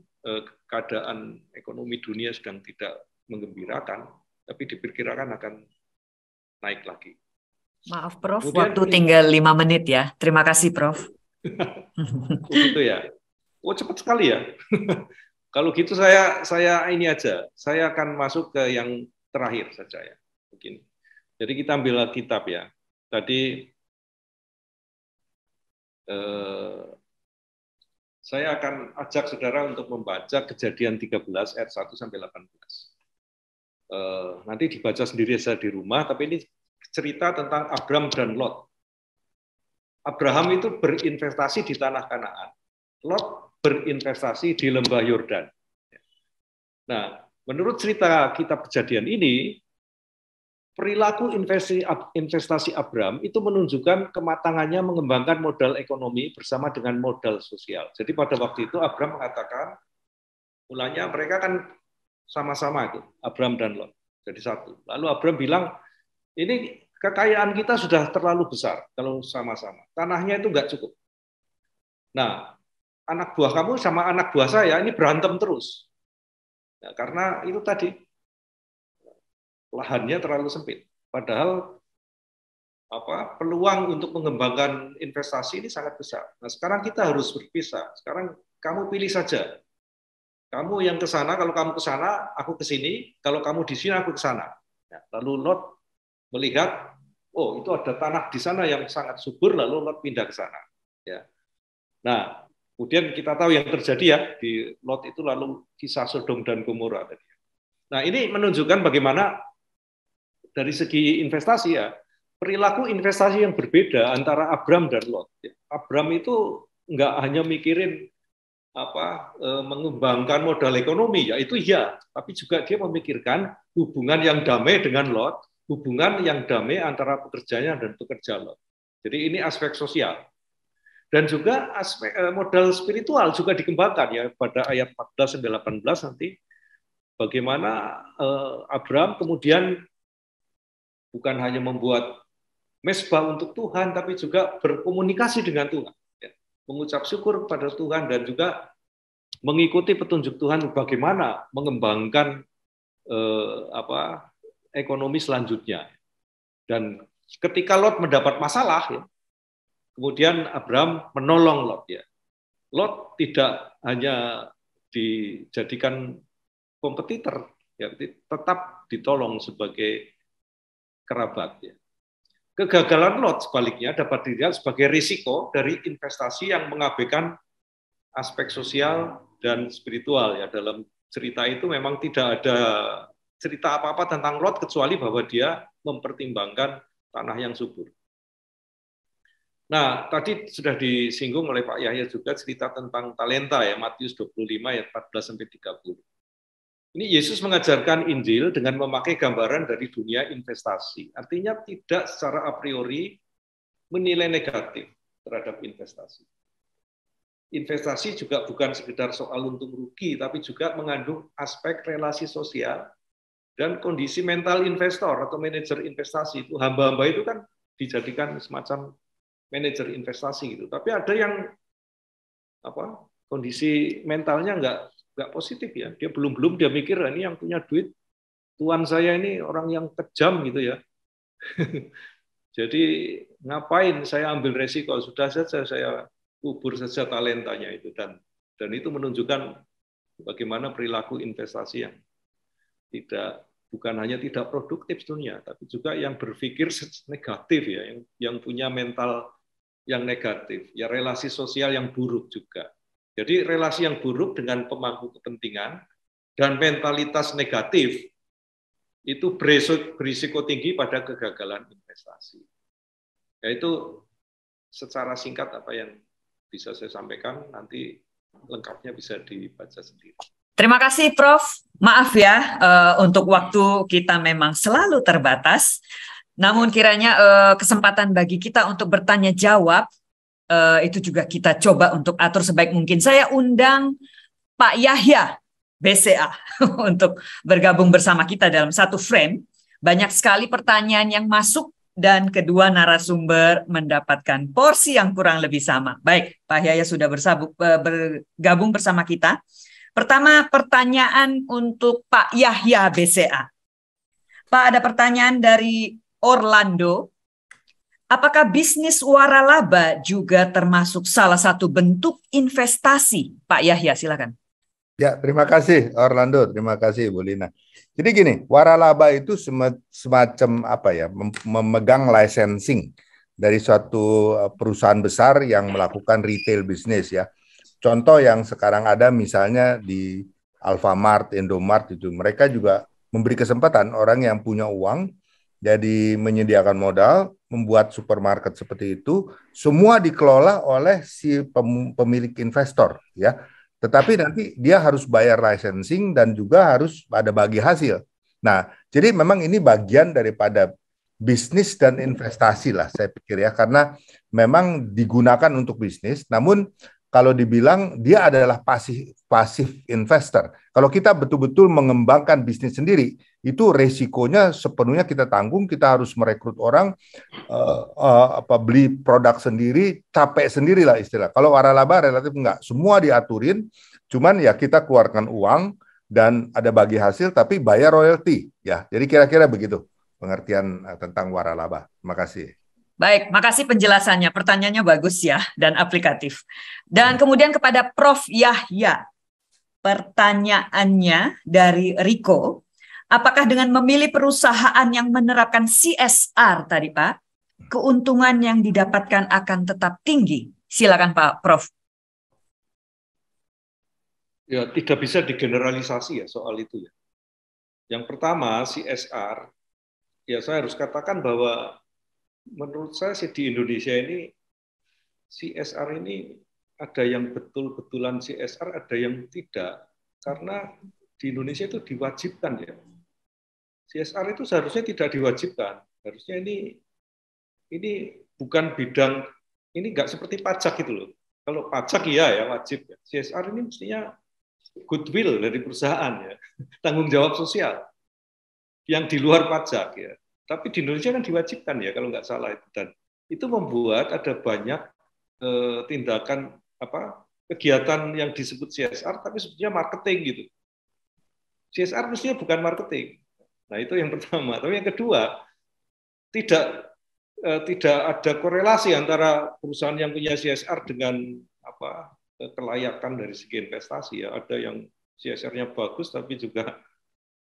keadaan ekonomi dunia sedang tidak menggembirakan, tapi diperkirakan akan naik lagi. Maaf Prof, Kemudian, waktu tinggal 5 menit ya. Terima kasih Prof. Begitu ya. Oh cepat sekali ya. Kalau gitu saya ini aja. Saya akan masuk ke yang terakhir saja ya. Begini. Jadi kita ambil kitab ya. Tadi saya akan ajak saudara untuk membaca Kejadian 13 ayat 1 sampai 18. Nanti dibaca sendiri saja di rumah, tapi ini cerita tentang Abram dan Lot. Abraham itu berinvestasi di tanah Kanaan. Lot berinvestasi di lembah Yordan. Nah, menurut cerita kitab Kejadian ini, perilaku investasi Abram itu menunjukkan kematangannya mengembangkan modal ekonomi bersama dengan modal sosial. Jadi pada waktu itu Abram mengatakan, mulanya mereka kan sama-sama itu, Abram dan Lot. Jadi satu. Lalu Abram bilang, ini kekayaan kita sudah terlalu besar kalau sama-sama. Tanahnya itu nggak cukup. Nah, anak buah kamu sama anak buah saya ini berantem terus. Nah, karena itu tadi lahannya terlalu sempit. Padahal peluang untuk mengembangkan investasi ini sangat besar. Nah, sekarang kita harus berpisah. Sekarang kamu pilih saja. Kamu yang ke sana, kalau kamu ke sana, aku ke sini. Kalau kamu di sini, aku ke sana. Nah, lalu Lot melihat, oh itu ada tanah di sana yang sangat subur, lalu Lot pindah ke sana. Ya. Nah, kemudian kita tahu yang terjadi ya di Lot itu, lalu kisah Sodom dan Gomora tadi. Nah, ini menunjukkan bagaimana dari segi investasi ya, perilaku investasi yang berbeda antara Abram dan Lot. Abram itu nggak hanya mikirin mengembangkan modal ekonomi, ya itu iya, tapi juga dia memikirkan hubungan yang damai dengan Lot, hubungan yang damai antara pekerjanya dan pekerja Lot. Jadi ini aspek sosial. Dan juga aspek modal spiritual juga dikembangkan ya pada ayat 14 dan 18 nanti, bagaimana Abram kemudian bukan hanya membuat mezbah untuk Tuhan, tapi juga berkomunikasi dengan Tuhan, ya. Mengucap syukur kepada Tuhan dan juga mengikuti petunjuk Tuhan bagaimana mengembangkan ekonomi selanjutnya. Dan ketika Lot mendapat masalah, ya, kemudian Abram menolong Lot. Ya. Lot tidak hanya dijadikan kompetitor, ya, tetap ditolong sebagai kerabat. Ya. Kegagalan Lot sebaliknya dapat dilihat sebagai risiko dari investasi yang mengabaikan aspek sosial dan spiritual. Ya, dalam cerita itu memang tidak ada cerita apa-apa tentang Lot kecuali bahwa dia mempertimbangkan tanah yang subur. Nah, tadi sudah disinggung oleh Pak Yahya juga cerita tentang talenta ya, Matius 25 ayat 14 sampai 30. Ini Yesus mengajarkan Injil dengan memakai gambaran dari dunia investasi. Artinya tidak secara a priori menilai negatif terhadap investasi. Investasi juga bukan sekedar soal untung rugi, tapi juga mengandung aspek relasi sosial dan kondisi mental investor atau manajer investasi. Itu hamba-hamba itu kan dijadikan semacam manajer investasi gitu. Tapi ada yang kondisi mentalnya nggak positif ya. Dia belum dia mikir ini yang punya duit tuan saya ini orang yang kejam gitu ya. Jadi ngapain saya ambil resiko, sudah saja saya kubur saja talentanya itu, dan itu menunjukkan bagaimana perilaku investasi yang bukan hanya tidak produktif dunia, tapi juga yang berpikir negatif ya, yang punya mental yang negatif, ya relasi sosial yang buruk juga. Jadi relasi yang buruk dengan pemangku kepentingan dan mentalitas negatif itu berisiko tinggi pada kegagalan investasi. Yaitu secara singkat apa yang bisa saya sampaikan, nanti lengkapnya bisa dibaca sendiri. Terima kasih Prof. Maaf ya, untuk waktu kita memang selalu terbatas. Namun kiranya kesempatan bagi kita untuk bertanya jawab, itu juga kita coba untuk atur sebaik mungkin. Saya undang Pak Yahya BCA untuk bergabung bersama kita dalam satu frame. Banyak sekali pertanyaan yang masuk dan kedua narasumber mendapatkan porsi yang kurang lebih sama. Baik, Pak Yahya sudah bergabung bersama kita. Pertama, pertanyaan untuk Pak Yahya BCA. Pak, ada pertanyaan dari Orlando. Apakah bisnis waralaba juga termasuk salah satu bentuk investasi? Pak Yahya, silakan. Ya, terima kasih Orlando, terima kasih Bu Lina. Jadi gini, waralaba itu semacam memegang licensing dari suatu perusahaan besar yang melakukan retail bisnis ya. Contoh yang sekarang ada misalnya di Alfamart, Indomart itu, mereka juga memberi kesempatan orang yang punya uang jadi menyediakan modal, membuat supermarket seperti itu, semua dikelola oleh si pemilik investor ya. Tetapi nanti dia harus bayar licensing dan juga harus ada bagi hasil. Nah, jadi memang ini bagian daripada bisnis dan investasi lah saya pikir ya, karena memang digunakan untuk bisnis, namun kalau dibilang dia adalah pasif investor. Kalau kita betul-betul mengembangkan bisnis sendiri, itu resikonya sepenuhnya kita tanggung. Kita harus merekrut orang, beli produk sendiri, capek sendiri lah istilah. Kalau waralaba relatif enggak, semua diaturin, cuman ya kita keluarkan uang dan ada bagi hasil, tapi bayar royalti ya. Jadi kira-kira begitu pengertian tentang waralaba. Terima kasih. Baik, makasih penjelasannya. Pertanyaannya bagus ya dan aplikatif. Dan kemudian kepada Prof. Yahya, pertanyaannya dari Riko, apakah dengan memilih perusahaan yang menerapkan CSR tadi Pak, keuntungan yang didapatkan akan tetap tinggi? Silakan Pak Prof. Ya, tidak bisa digeneralisasi ya soal itu ya. Yang pertama, CSR, ya saya harus katakan bahwa menurut saya sih di Indonesia ini CSR ini ada yang betul-betulan CSR, ada yang tidak. Karena di Indonesia itu diwajibkan ya. CSR itu seharusnya tidak diwajibkan. Harusnya ini bukan bidang, ini nggak seperti pajak gitu loh. Kalau pajak iya ya wajib. CSR ini mestinya goodwill dari perusahaan ya, tanggung jawab sosial yang di luar pajak ya. Tapi di Indonesia kan diwajibkan ya kalau nggak salah itu, dan itu membuat ada banyak tindakan kegiatan yang disebut CSR tapi sebetulnya marketing gitu. CSR mestinya bukan marketing. Nah itu yang pertama. Tapi yang kedua, tidak ada korelasi antara perusahaan yang punya CSR dengan kelayakan dari segi investasi ya. Ada yang CSR-nya bagus tapi juga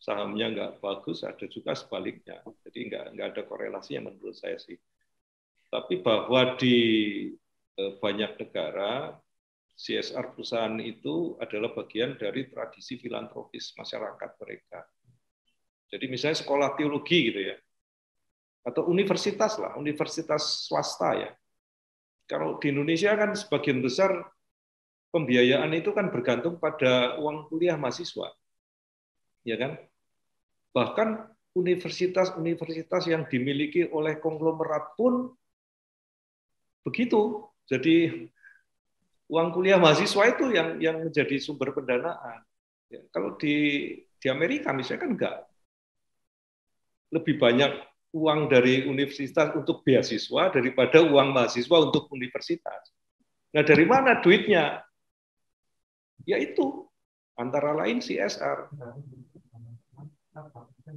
sahamnya nggak bagus, ada juga sebaliknya. Jadi nggak ada korelasi yang menurut saya sih. Tapi bahwa di banyak negara CSR perusahaan itu adalah bagian dari tradisi filantropis masyarakat mereka. Jadi misalnya sekolah teologi gitu ya, atau universitas lah, universitas swasta ya. Kalau di Indonesia kan sebagian besar pembiayaan itu kan bergantung pada uang kuliah mahasiswa, ya kan? Bahkan universitas-universitas yang dimiliki oleh konglomerat pun begitu. Jadi uang kuliah mahasiswa itu yang menjadi sumber pendanaan. Ya, kalau di Amerika misalnya kan enggak. Lebih banyak uang dari universitas untuk beasiswa daripada uang mahasiswa untuk universitas. Nah, dari mana duitnya? Yaitu antara lain CSR.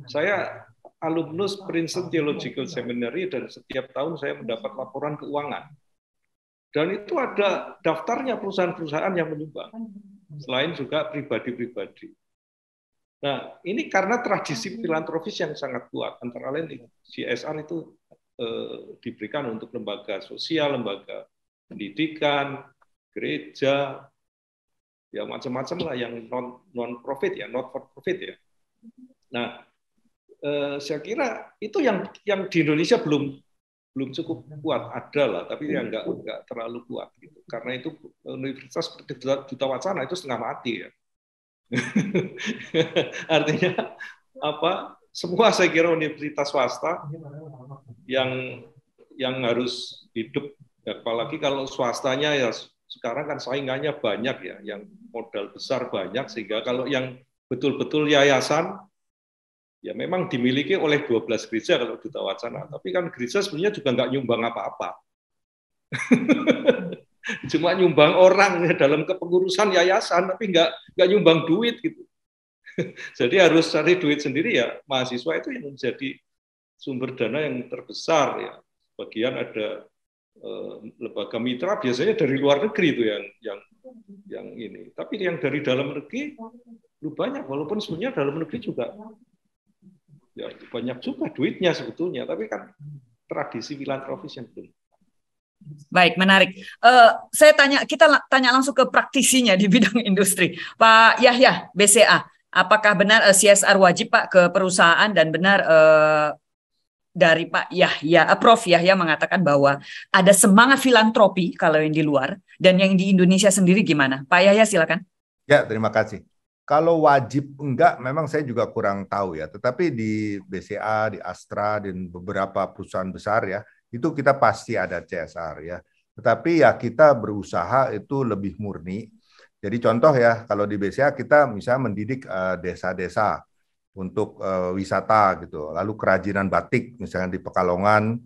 Saya alumnus Princeton Theological Seminary dan setiap tahun saya mendapat laporan keuangan. Dan itu ada daftarnya perusahaan-perusahaan yang menyumbang. Selain juga pribadi-pribadi. Nah, ini karena tradisi filantropis yang sangat kuat. Antara lain CSR itu diberikan untuk lembaga sosial, lembaga pendidikan, gereja, ya macam-macam lah yang non-profit ya, not for profit ya. Nah, saya kira itu yang di Indonesia belum cukup kuat, ada lah, tapi yang nggak terlalu kuat gitu. Karena itu universitas seperti Duta Wacana itu setengah mati ya. Artinya semua saya kira universitas swasta yang harus hidup, apalagi kalau swastanya ya sekarang kan saingannya banyak ya, yang modal besar banyak, sehingga kalau yang betul-betul yayasan ya memang dimiliki oleh 12 gereja kalau Duta Wacana, tapi kan gereja sebenarnya juga nggak nyumbang apa-apa. Cuma nyumbang orang dalam kepengurusan yayasan, tapi nggak nyumbang duit gitu. Jadi harus cari duit sendiri ya. Mahasiswa itu yang menjadi sumber dana yang terbesar ya. Bagian ada lembaga mitra biasanya dari luar negeri itu yang ini. Tapi yang dari dalam negeri lu banyak, walaupun sebenarnya dalam negeri juga ya banyak juga duitnya sebetulnya, tapi kan tradisi filantropis yang belum. Baik, menarik. Kita tanya langsung ke praktisinya di bidang industri. Pak Yahya, BCA, apakah benar CSR wajib Pak ke perusahaan, dan benar dari Pak Yahya, Prof. Yahya mengatakan bahwa ada semangat filantropi kalau yang di luar, dan yang di Indonesia sendiri gimana? Pak Yahya silakan. Ya, terima kasih. Kalau wajib enggak, memang saya juga kurang tahu ya. Tetapi di BCA, di Astra, dan beberapa perusahaan besar ya, itu kita pasti ada CSR ya. Tetapi ya kita berusaha itu lebih murni. Jadi contoh ya, kalau di BCA kita misalnya mendidik desa-desa untuk wisata gitu. Lalu kerajinan batik misalnya di Pekalongan,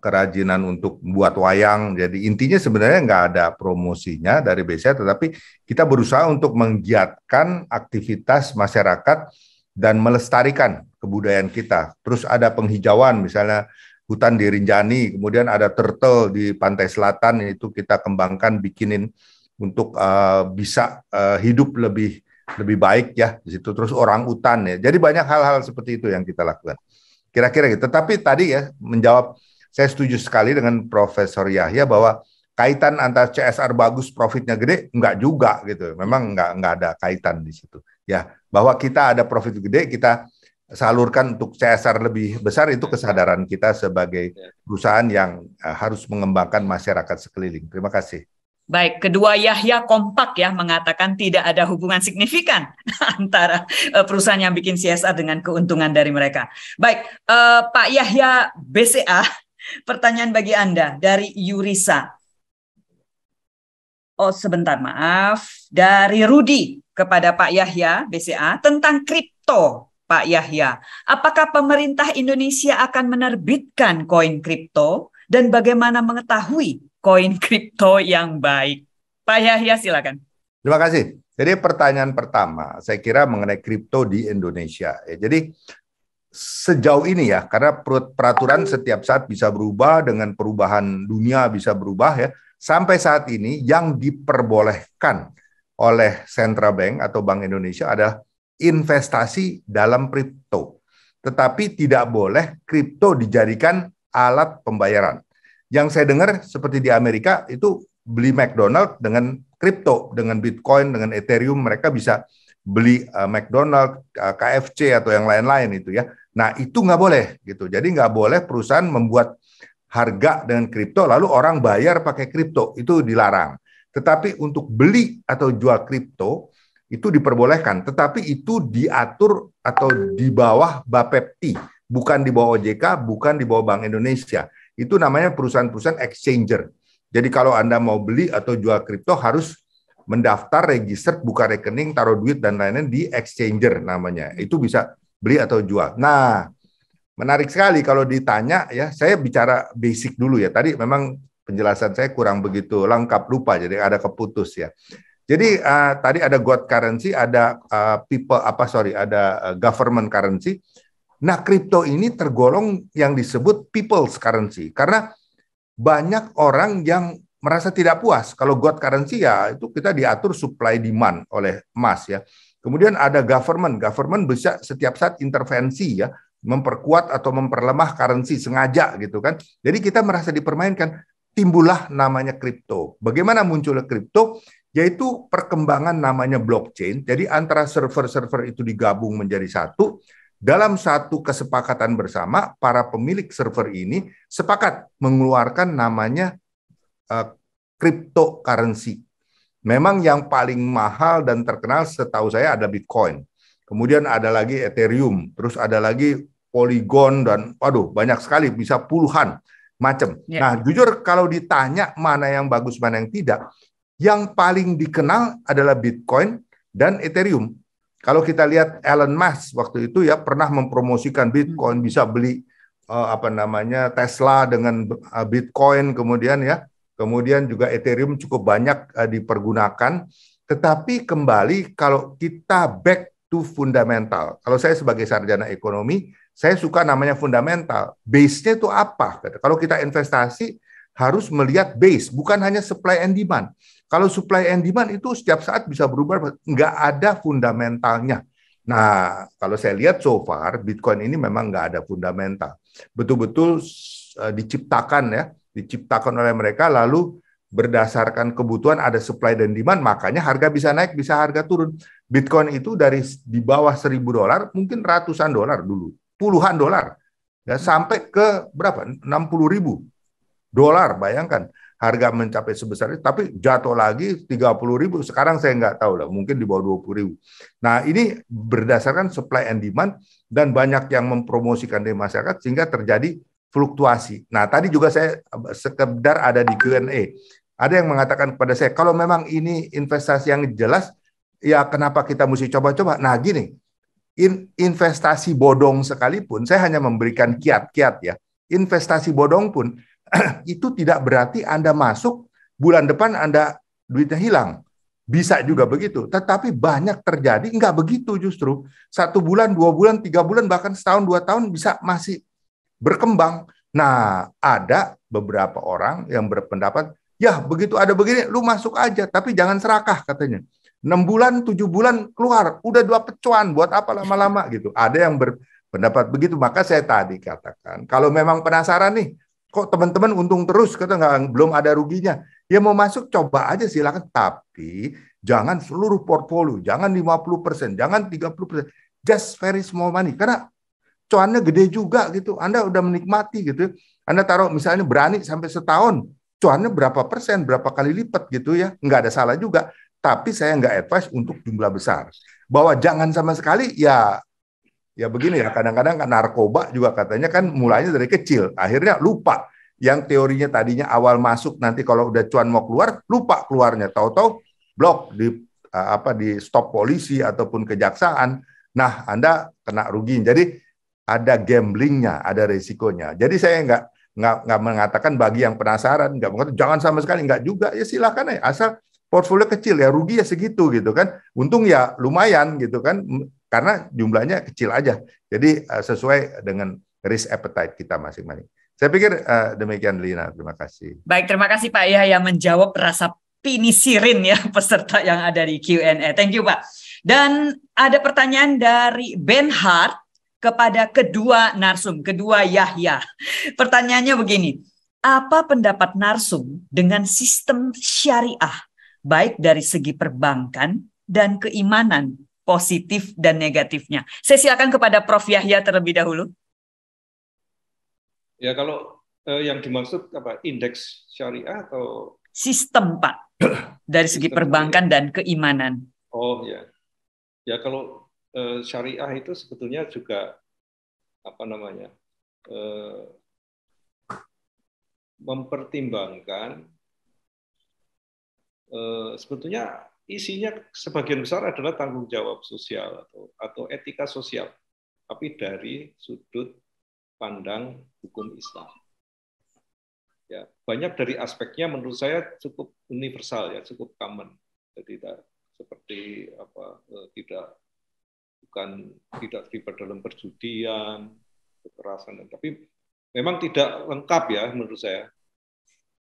kerajinan untuk membuat wayang. Jadi intinya sebenarnya nggak ada promosinya dari BCA, tetapi kita berusaha untuk menggiatkan aktivitas masyarakat dan melestarikan kebudayaan kita. Terus ada penghijauan misalnya hutan di Rinjani, kemudian ada turtle di pantai selatan, itu kita kembangkan, bikinin untuk bisa hidup lebih baik ya di situ. Terus orang utan ya. Jadi banyak hal-hal seperti itu yang kita lakukan. Kira-kira gitu. Tapi tadi ya menjawab, saya setuju sekali dengan Profesor Yahya bahwa kaitan antara CSR bagus, profitnya gede, enggak juga gitu. Memang enggak ada kaitan di situ. Ya, bahwa kita ada profit gede, kita salurkan untuk CSR lebih besar, itu kesadaran kita sebagai perusahaan yang harus mengembangkan masyarakat sekeliling. Terima kasih. Baik, kedua Yahya kompak ya mengatakan tidak ada hubungan signifikan antara perusahaan yang bikin CSR dengan keuntungan dari mereka. Baik, Pak Yahya BCA, pertanyaan bagi Anda dari Yurisa. Oh sebentar, maaf. Dari Rudi kepada Pak Yahya BCA tentang kripto, Pak Yahya. Apakah pemerintah Indonesia akan menerbitkan koin kripto dan bagaimana mengetahui koin kripto yang baik? Pak Yahya silakan. Terima kasih. Jadi pertanyaan pertama, saya kira mengenai kripto di Indonesia. Jadi sejauh ini ya, karena peraturan setiap saat bisa berubah, dengan perubahan dunia bisa berubah ya. Sampai saat ini yang diperbolehkan oleh Central Bank atau Bank Indonesia adalah investasi dalam kripto. Tetapi tidak boleh kripto dijadikan alat pembayaran. Yang saya dengar seperti di Amerika itu beli McDonald dengan kripto, dengan Bitcoin, dengan Ethereum, mereka bisa beli McDonald, KFC atau yang lain-lain itu ya. Nah itu nggak boleh gitu. Jadi nggak boleh perusahaan membuat harga dengan kripto lalu orang bayar pakai kripto, itu dilarang. Tetapi untuk beli atau jual kripto itu diperbolehkan. Tetapi itu diatur atau di bawah Bapepti, bukan di bawah OJK, bukan di bawah Bank Indonesia. Itu namanya perusahaan-perusahaan exchanger. Jadi kalau Anda mau beli atau jual kripto harus mendaftar, register, buka rekening, taruh duit dan lain-lain di exchanger namanya. Itu bisa beli atau jual. Nah, menarik sekali kalau ditanya ya, saya bicara basic dulu ya. Tadi memang penjelasan saya kurang begitu lengkap, lupa jadi ada keputus ya. Jadi tadi ada gold currency, ada ada government currency. Nah, kripto ini tergolong yang disebut people's currency karena banyak orang yang merasa tidak puas. Kalau gold currency ya itu kita diatur supply demand oleh emas ya. Kemudian ada government bisa setiap saat intervensi ya, memperkuat atau memperlemah currency sengaja gitu kan. Jadi kita merasa dipermainkan, timbullah namanya kripto. Bagaimana munculnya kripto? Yaitu perkembangan namanya blockchain. Jadi antara server-server itu digabung menjadi satu. Dalam satu kesepakatan bersama, para pemilik server ini sepakat mengeluarkan namanya cryptocurrency. Memang yang paling mahal dan terkenal setahu saya ada Bitcoin. Kemudian ada lagi Ethereum, terus ada lagi Polygon, dan waduh banyak sekali, bisa puluhan macam. Yeah. Nah, jujur kalau ditanya mana yang bagus, mana yang tidak, yang paling dikenal adalah Bitcoin dan Ethereum. Kalau kita lihat Elon Musk waktu itu ya pernah mempromosikan Bitcoin, bisa beli Tesla dengan Bitcoin, kemudian juga Ethereum cukup banyak dipergunakan. Tetapi kembali kalau kita back to fundamental. Kalau saya sebagai sarjana ekonomi, saya suka namanya fundamental. Base-nya itu apa? Kalau kita investasi harus melihat base, bukan hanya supply and demand. Kalau supply and demand itu setiap saat bisa berubah, nggak ada fundamentalnya. Nah, kalau saya lihat so far, Bitcoin ini memang nggak ada fundamental. Betul-betul diciptakan oleh mereka, lalu berdasarkan kebutuhan ada supply dan demand, makanya harga bisa naik, bisa harga turun. Bitcoin itu dari di bawah $1.000, mungkin ratusan dolar dulu, puluhan dolar, ya sampai ke berapa? $60.000, bayangkan. Harga mencapai sebesar itu, tapi jatuh lagi 30.000. Sekarang saya nggak tahu lah, mungkin di bawah 20.000. Nah, ini berdasarkan supply and demand dan banyak yang mempromosikan di masyarakat sehingga terjadi fluktuasi. Nah, tadi juga saya sekedar ada di Q&A. Ada yang mengatakan kepada saya, kalau memang ini investasi yang jelas, ya kenapa kita mesti coba-coba? Nah, gini, investasi bodong sekalipun, saya hanya memberikan kiat-kiat ya. Investasi bodong pun itu tidak berarti Anda masuk, bulan depan Anda duitnya hilang. Bisa juga begitu. Tetapi banyak terjadi, enggak begitu justru. 1 bulan, 2 bulan, 3 bulan, bahkan setahun, 2 tahun bisa masih berkembang. Nah, ada beberapa orang yang berpendapat, ya begitu ada begini, lu masuk aja, tapi jangan serakah katanya. 6 bulan, 7 bulan keluar, udah 2 pecuan, buat apa lama-lama gitu. Ada yang berpendapat begitu, maka saya tadi katakan, kalau memang penasaran nih, kok teman-teman untung terus, kata belum ada ruginya. Ya mau masuk, coba aja silakan, tapi jangan seluruh portfolio, jangan 50%, jangan 30%, just very small money, karena cuannya gede juga gitu. Anda udah menikmati gitu. Anda taruh misalnya berani sampai setahun, cuannya berapa persen, berapa kali lipat gitu ya. Nggak ada salah juga. Tapi saya nggak advice untuk jumlah besar. Bahwa jangan sama sekali, ya begini ya. Kadang-kadang narkoba juga katanya kan mulainya dari kecil. Akhirnya lupa. Yang teorinya tadinya awal masuk, nanti kalau udah cuan mau keluar, lupa keluarnya. Tahu-tahu blok di stop polisi ataupun kejaksaan. Nah, Anda kena rugi. Jadi ada gamblingnya, ada resikonya. Jadi saya nggak mengatakan bagi yang penasaran, nggak mengatakan jangan sama sekali, nggak juga. Ya silakan ya, asal portfolio kecil ya, rugi ya segitu gitu kan. Untung ya lumayan gitu kan, karena jumlahnya kecil aja. Jadi sesuai dengan risk appetite kita masing-masing. Saya pikir demikian, Lina. Terima kasih. Baik, terima kasih Pak Yahya menjawab rasa pinisirin ya peserta yang ada di Q&A. Thank you Pak. Dan ada pertanyaan dari Ben Hart kepada kedua narsum, kedua Yahya. Pertanyaannya begini, apa pendapat narsum dengan sistem syariah, baik dari segi perbankan dan keimanan, positif dan negatifnya? Saya silakan kepada Prof. Yahya terlebih dahulu. Ya, kalau yang dimaksud apa, indeks syariah atau sistem, Pak, dari segi perbankan dan keimanan. Oh ya, ya kalau syariah itu sebetulnya juga apa namanya, mempertimbangkan sebetulnya isinya sebagian besar adalah tanggung jawab sosial atau etika sosial, tapi dari sudut pandang hukum Islam. Ya, banyak dari aspeknya menurut saya cukup universal ya, cukup common. Jadi seperti apa, tidak terlibat dalam perjudian, kekerasan, tapi memang tidak lengkap ya menurut saya.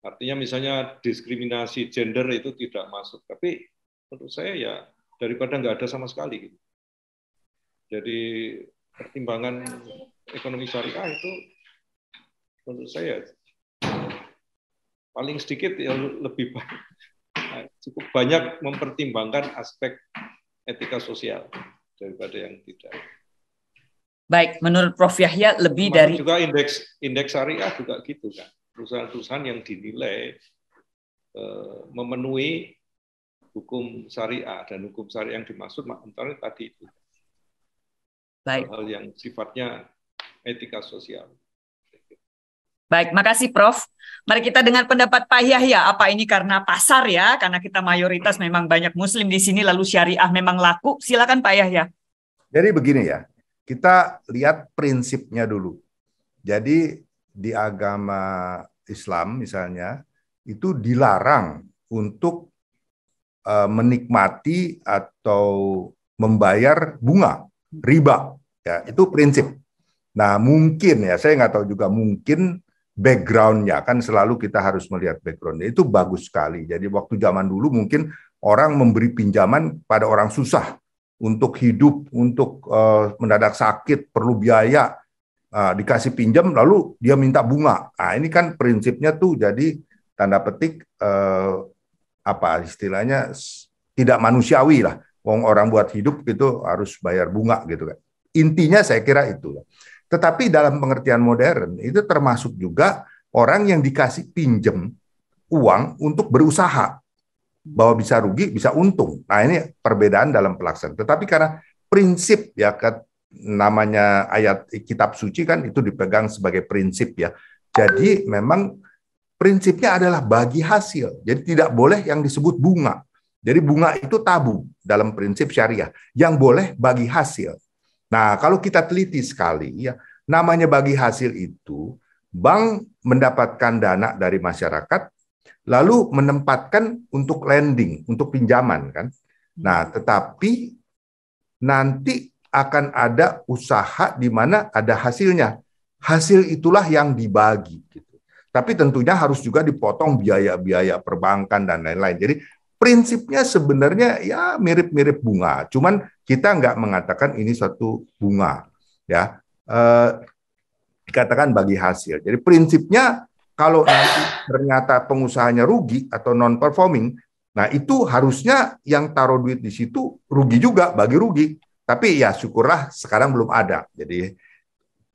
Artinya misalnya diskriminasi gender itu tidak masuk, tapi menurut saya ya daripada nggak ada sama sekali gitu. Jadi pertimbangan ekonomi syariah itu menurut saya paling sedikit ya lebih cukup banyak mempertimbangkan aspek etika sosial daripada yang tidak. Baik, menurut Prof. Yahya lebih dari juga indeks syariah juga gitu kan. Perusahaan-perusahaan yang dinilai memenuhi hukum syariah, dan hukum syariah yang dimaksud antara tadi itu. Baik. Hal yang sifatnya etika sosial. Baik, makasih Prof. Mari kita dengar pendapat Pak Yahya. Apa ini karena pasar ya? Karena kita mayoritas memang banyak Muslim di sini, lalu syariah memang laku. Silakan Pak Yahya. Jadi begini ya, kita lihat prinsipnya dulu. Jadi di agama Islam misalnya, itu dilarang untuk menikmati atau membayar bunga, riba. Ya, itu prinsip. Nah mungkin ya, saya nggak tahu juga, mungkin background-nya, kan selalu kita harus melihat background-nya, itu bagus sekali. Jadi waktu zaman dulu mungkin orang memberi pinjaman pada orang susah untuk hidup, untuk mendadak sakit, perlu biaya, dikasih pinjam lalu dia minta bunga. Nah ini kan prinsipnya tuh jadi tanda petik apa istilahnya tidak manusiawi lah. Wong orang buat hidup itu harus bayar bunga gitu kan. Intinya saya kira itu. Tetapi dalam pengertian modern itu termasuk juga orang yang dikasih pinjam uang untuk berusaha, bahwa bisa rugi, bisa untung. Nah ini perbedaan dalam pelaksanaan. Tetapi karena prinsip ya, namanya ayat kitab suci kan itu dipegang sebagai prinsip ya. Jadi memang prinsipnya adalah bagi hasil. Jadi tidak boleh yang disebut bunga. Jadi bunga itu tabu dalam prinsip syariah. Yang boleh bagi hasil. Nah, kalau kita teliti sekali, ya, namanya bagi hasil itu, bank mendapatkan dana dari masyarakat, lalu menempatkan untuk lending, untuk pinjaman, kan. Nah, tetapi nanti akan ada usaha di mana ada hasilnya. hasil itulah yang dibagi. Gitu. Tapi tentunya harus juga dipotong biaya-biaya perbankan dan lain-lain. Jadi prinsipnya sebenarnya ya mirip-mirip bunga, cuman kita nggak mengatakan ini suatu bunga, ya dikatakan bagi hasil. Jadi prinsipnya kalau nanti ternyata pengusahanya rugi atau non performing, nah itu harusnya yang taruh duit di situ rugi juga, bagi rugi. Tapi ya syukurlah sekarang belum ada. Jadi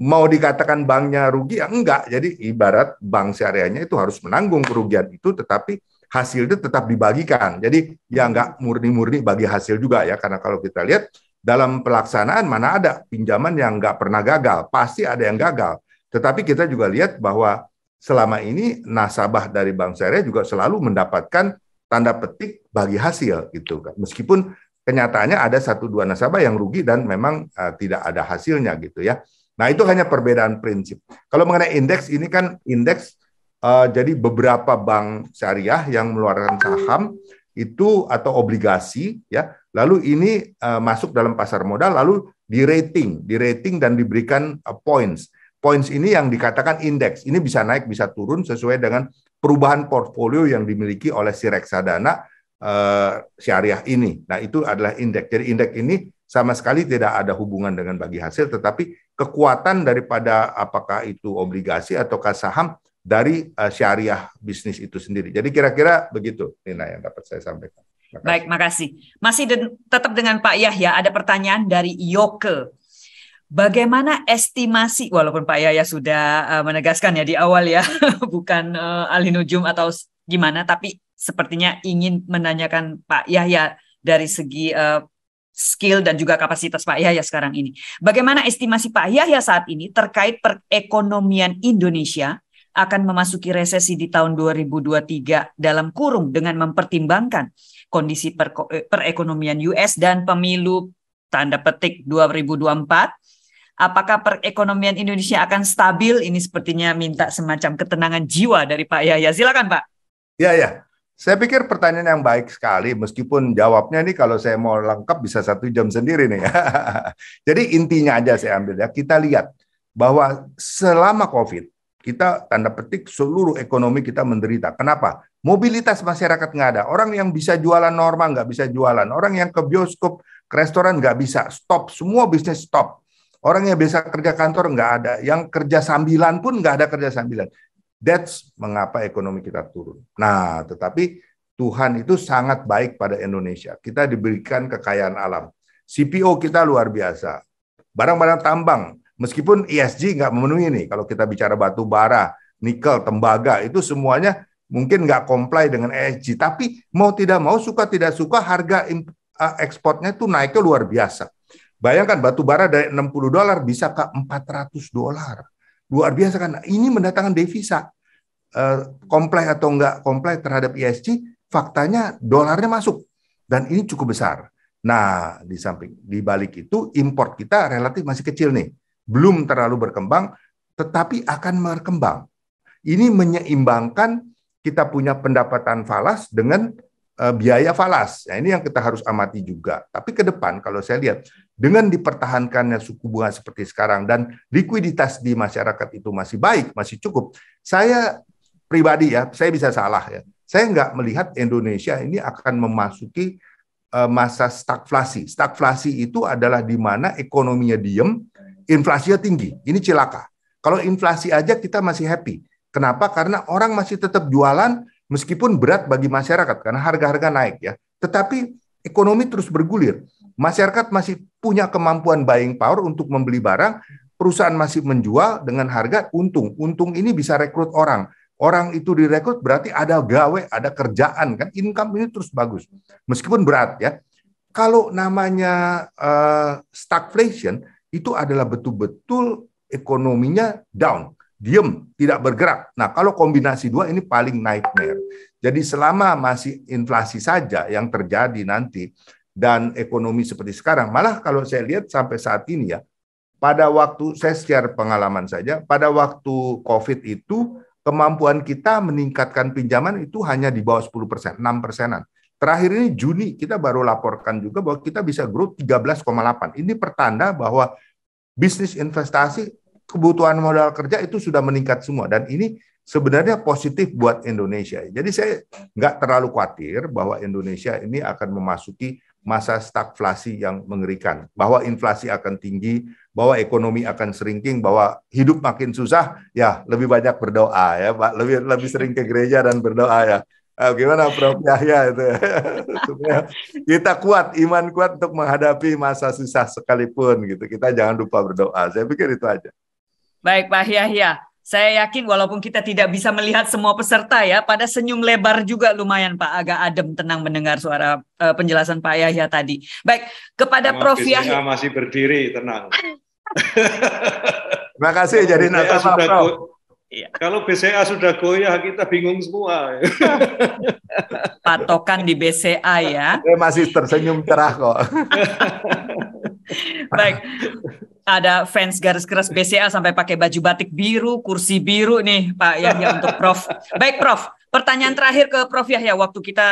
mau dikatakan banknya rugi ya enggak. Jadi ibarat bank syariahnya itu harus menanggung kerugian itu, tetapi hasil itu tetap dibagikan. Jadi ya enggak murni-murni bagi hasil juga ya. Karena kalau kita lihat dalam pelaksanaan mana ada pinjaman yang enggak pernah gagal. Pasti ada yang gagal. Tetapi kita juga lihat bahwa selama ini nasabah dari bank syariah juga selalu mendapatkan tanda petik bagi hasil gitu kan. Meskipun kenyataannya ada 1-2 nasabah yang rugi dan memang tidak ada hasilnya gitu ya. Nah, itu hanya perbedaan prinsip. Kalau mengenai indeks, ini kan indeks jadi beberapa bank syariah yang mengeluarkan saham itu atau obligasi ya. Lalu ini masuk dalam pasar modal lalu di rating dan diberikan points. Points ini yang dikatakan indeks. Ini bisa naik, bisa turun sesuai dengan perubahan portfolio yang dimiliki oleh si reksadana syariah ini. Nah, itu adalah indeks. Jadi indeks ini sama sekali tidak ada hubungan dengan bagi hasil, tetapi kekuatan daripada apakah itu obligasi ataukah saham dari syariah bisnis itu sendiri. Jadi kira-kira begitu, Nina, yang dapat saya sampaikan. Baik, makasih. Masih tetap dengan Pak Yahya, ada pertanyaan dari Yoke. Bagaimana estimasi, walaupun Pak Yahya sudah menegaskan ya di awal ya, bukan ahli nujum atau gimana, tapi sepertinya ingin menanyakan Pak Yahya dari segi skill dan juga kapasitas Pak Yahya sekarang ini. Bagaimana estimasi Pak Yahya saat ini terkait perekonomian Indonesia akan memasuki resesi di tahun 2023 dalam kurung dengan mempertimbangkan kondisi perekonomian US dan pemilu tanda petik 2024? Apakah perekonomian Indonesia akan stabil? Ini sepertinya minta semacam ketenangan jiwa dari Pak Yahya. Silakan Pak. Ya. Saya pikir pertanyaan yang baik sekali, meskipun jawabnya nih kalau saya mau lengkap bisa 1 jam sendiri nih. Jadi intinya aja saya ambil ya, kita lihat bahwa selama COVID, kita tanda petik seluruh ekonomi kita menderita. Kenapa? Mobilitas masyarakat nggak ada. Orang yang bisa jualan normal nggak bisa jualan. Orang yang ke bioskop, ke restoran nggak bisa. Stop, semua bisnis stop. Orang yang biasa kerja kantor nggak ada. Yang kerja sambilan pun nggak ada kerja sambilan. That's mengapa ekonomi kita turun. Nah, tetapi Tuhan itu sangat baik pada Indonesia. Kita diberikan kekayaan alam. CPO kita luar biasa. Barang-barang tambang, meskipun ESG nggak memenuhi nih. Kalau kita bicara batu bara, nikel, tembaga, itu semuanya mungkin nggak comply dengan ESG. Tapi mau tidak mau, suka tidak suka, harga ekspornya itu naiknya luar biasa. Bayangkan batu bara dari $60 bisa ke $400. Luar biasa kan? Ini mendatangkan devisa. Comply atau enggak comply terhadap ESG, faktanya dolarnya masuk. Dan ini cukup besar. Nah, di balik itu, import kita relatif masih kecil nih. Belum terlalu berkembang, tetapi akan berkembang. Ini menyeimbangkan kita punya pendapatan falas dengan biaya falas. Nah, ini yang kita harus amati juga. Tapi ke depan, kalau saya lihat, dengan dipertahankannya suku bunga seperti sekarang dan likuiditas di masyarakat itu masih baik, masih cukup, saya pribadi ya, saya bisa salah ya, saya nggak melihat Indonesia ini akan memasuki masa stagflasi. Stagflasi itu adalah di mana ekonominya diem, inflasinya tinggi. Ini celaka. Kalau inflasi aja kita masih happy. Kenapa? Karena orang masih tetap jualan meskipun berat bagi masyarakat karena harga-harga naik ya. Tetapi ekonomi terus bergulir. Masyarakat masih punya kemampuan buying power untuk membeli barang, perusahaan masih menjual dengan harga untung. Untung ini bisa rekrut orang. Orang itu direkrut berarti ada gawe, ada kerjaan kan, income ini terus bagus. Meskipun berat ya. Kalau namanya stagflation itu adalah betul-betul ekonominya down, diem, tidak bergerak. Nah, kalau kombinasi dua ini paling nightmare. Jadi selama masih inflasi saja yang terjadi nanti dan ekonomi seperti sekarang, malah kalau saya lihat sampai saat ini ya, pada waktu saya secara pengalaman saja, pada waktu COVID itu kemampuan kita meningkatkan pinjaman itu hanya di bawah 10%, 6%-an. Terakhir ini Juni kita baru laporkan juga bahwa kita bisa growth 13,8. Ini pertanda bahwa bisnis investasi kebutuhan modal kerja itu sudah meningkat semua, dan ini sebenarnya positif buat Indonesia. Jadi saya nggak terlalu khawatir bahwa Indonesia ini akan memasuki masa stagflasi yang mengerikan, bahwa inflasi akan tinggi, bahwa ekonomi akan shrinking, bahwa hidup makin susah. Ya, lebih banyak berdoa ya, Pak. Lebih sering ke gereja dan berdoa ya. Gimana Prof Yahya itu? Supaya kita kuat, iman kuat untuk menghadapi masa susah sekalipun gitu. Kita jangan lupa berdoa. Saya pikir itu aja. Baik Pak Yahya. Saya yakin walaupun kita tidak bisa melihat semua peserta ya, pada senyum lebar juga lumayan Pak, agak adem, tenang mendengar suara penjelasan Pak Yahya tadi. Baik, kepada Prof Yahya. masih berdiri, tenang. Terima kasih jadi nasabah Prof. Kalau BCA sudah goyah, kita bingung semua. Patokan di BCA ya. Saya masih tersenyum cerah kok. Baik. Ada fans garis keras BCA sampai pakai baju batik biru, kursi biru nih Pak Yahya untuk Prof. Baik Prof, pertanyaan terakhir ke Prof Yahya. Waktu kita,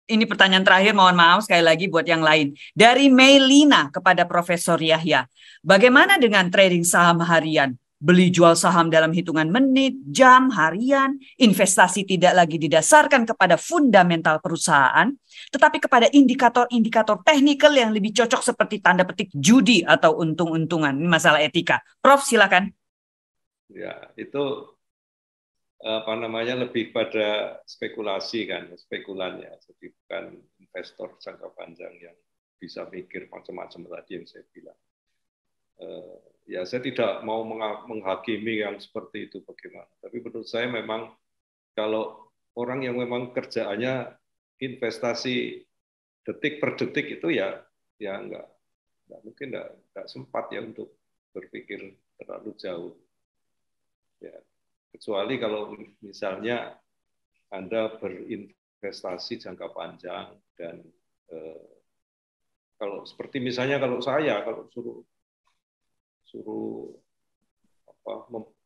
ini pertanyaan terakhir, mohon maaf sekali lagi buat yang lain. Dari Melina kepada Profesor Yahya. Bagaimana dengan trading saham harian? Beli jual saham dalam hitungan menit, jam, harian, investasi tidak lagi didasarkan kepada fundamental perusahaan, tetapi kepada indikator-indikator teknikal yang lebih cocok seperti tanda petik judi atau untung-untungan. Ini masalah etika. Prof, silakan. Ya, itu lebih pada spekulasi kan, spekulan ya. Jadi bukan investor jangka panjang yang bisa mikir macam-macam tadi yang saya bilang. Ya, saya tidak mau menghakimi yang seperti itu bagaimana. Tapi menurut saya memang kalau orang yang memang kerjaannya investasi detik per detik itu ya nggak mungkin nggak sempat ya untuk berpikir terlalu jauh. Ya, kecuali kalau misalnya Anda berinvestasi jangka panjang dan kalau seperti misalnya kalau suruh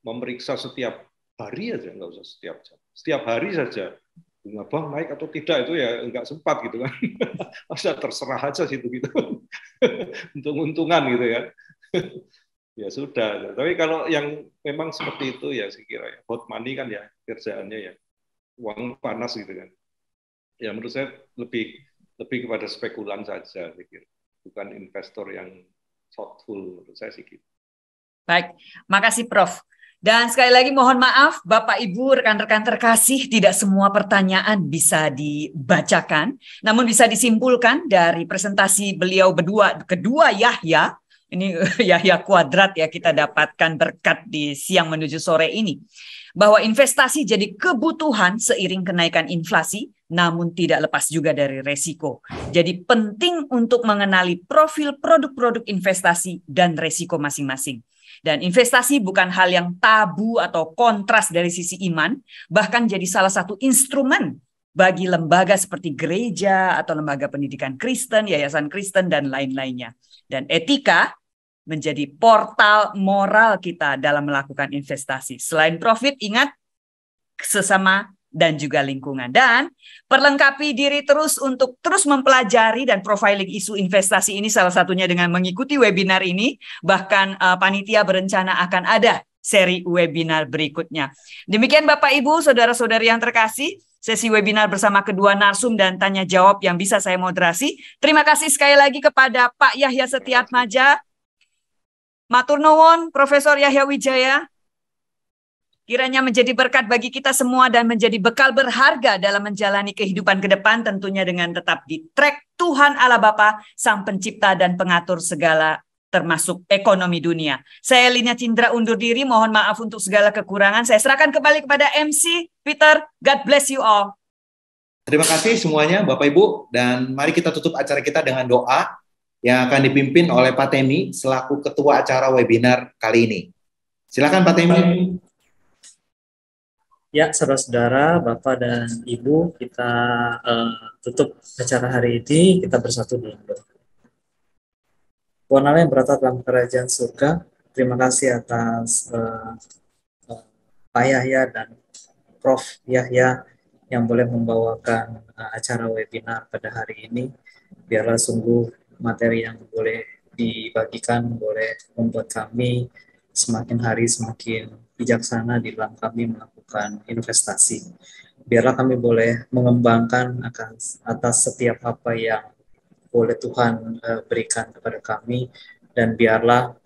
memeriksa setiap hari aja, nggak usah setiap jam, setiap hari saja bunga bank naik atau tidak itu ya nggak sempat gitu kan. Masa terserah aja situ gitu untung-untungan gitu ya. Ya sudah. Tapi kalau yang memang seperti itu ya saya kira ya hot money kan ya kerjaannya ya uang panas gitu kan. Ya menurut saya lebih kepada spekulan saja, saya kira. Bukan investor yang thoughtful menurut saya sih gitu. Baik, makasih Prof. Dan sekali lagi mohon maaf Bapak Ibu rekan-rekan terkasih, tidak semua pertanyaan bisa dibacakan, namun bisa disimpulkan dari presentasi beliau kedua Yahya. Ini Yahya kuadrat ya kita dapatkan berkat di siang menuju sore ini. Bahwa investasi jadi kebutuhan seiring kenaikan inflasi, namun tidak lepas juga dari resiko. Jadi penting untuk mengenali profil produk-produk investasi dan resiko masing-masing. Dan investasi bukan hal yang tabu atau kontras dari sisi iman, bahkan jadi salah satu instrumen bagi lembaga seperti gereja atau lembaga pendidikan Kristen, yayasan Kristen, dan lain-lainnya. Dan etika menjadi portal moral kita dalam melakukan investasi. Selain profit, ingat sesama dan juga lingkungan. Dan perlengkapi diri terus untuk terus mempelajari dan profiling isu investasi ini, salah satunya dengan mengikuti webinar ini. Bahkan panitia berencana akan ada seri webinar berikutnya. Demikian Bapak Ibu, saudara-saudari yang terkasih, sesi webinar bersama kedua narsum dan tanya jawab yang bisa saya moderasi. Terima kasih sekali lagi kepada Pak Yahya Setiatmaja, matur nuwun Profesor Yahya Wijaya. Kiranya menjadi berkat bagi kita semua dan menjadi bekal berharga dalam menjalani kehidupan ke depan, tentunya dengan tetap di track Tuhan Allah Bapa, Sang Pencipta dan Pengatur segala, termasuk ekonomi dunia. Saya Lina Cindra undur diri, mohon maaf untuk segala kekurangan. Saya serahkan kembali kepada MC Peter. God bless you all. Terima kasih semuanya Bapak Ibu, dan mari kita tutup acara kita dengan doa yang akan dipimpin oleh Pak Temi selaku ketua acara webinar kali ini. Silakan Pak Temi. Ya, saudara-saudara, Bapak dan Ibu, kita tutup acara hari ini, kita bersatu dalam doa. Tuhan Allah yang berada dalam kerajaan surga, terima kasih atas Pak Yahya dan Prof Yahya yang boleh membawakan acara webinar pada hari ini. Biarlah sungguh materi yang boleh dibagikan boleh membuat kami semakin hari semakin bijaksana di dalam kami melakukan investasi. Biarlah kami boleh mengembangkan atas setiap apa yang boleh Tuhan berikan kepada kami, dan biarlah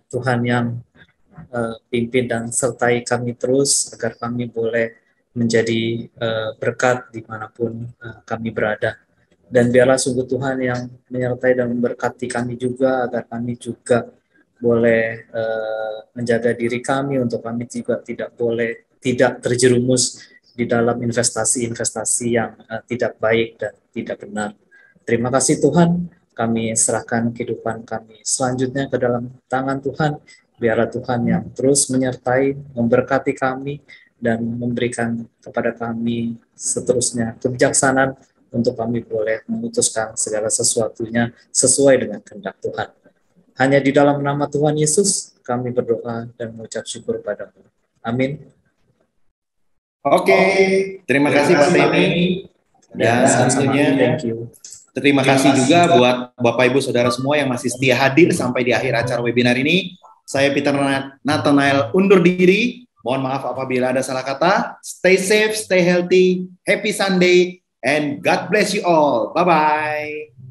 Tuhan yang pimpin dan sertai kami terus agar kami boleh menjadi berkat dimanapun kami berada. Dan biarlah sungguh Tuhan yang menyertai dan memberkati kami juga, agar kami juga boleh menjaga diri kami untuk kami juga tidak terjerumus di dalam investasi-investasi yang tidak baik dan tidak benar. Terima kasih Tuhan, kami serahkan kehidupan kami selanjutnya ke dalam tangan Tuhan. Biarlah Tuhan yang terus menyertai, memberkati kami, dan memberikan kepada kami seterusnya kebijaksanaan untuk kami boleh memutuskan segala sesuatunya sesuai dengan kehendak Tuhan. Hanya di dalam nama Tuhan Yesus kami berdoa dan mengucap syukur padamu. Amin. Oke, terima kasih Pak Temi. Dan tentunya terima kasih juga buat Bapak Ibu Saudara semua yang masih setia hadir sampai di akhir acara webinar ini. Saya Peter Nathanael undur diri. Mohon maaf apabila ada salah kata. Stay safe, stay healthy, happy Sunday, and God bless you all. Bye-bye.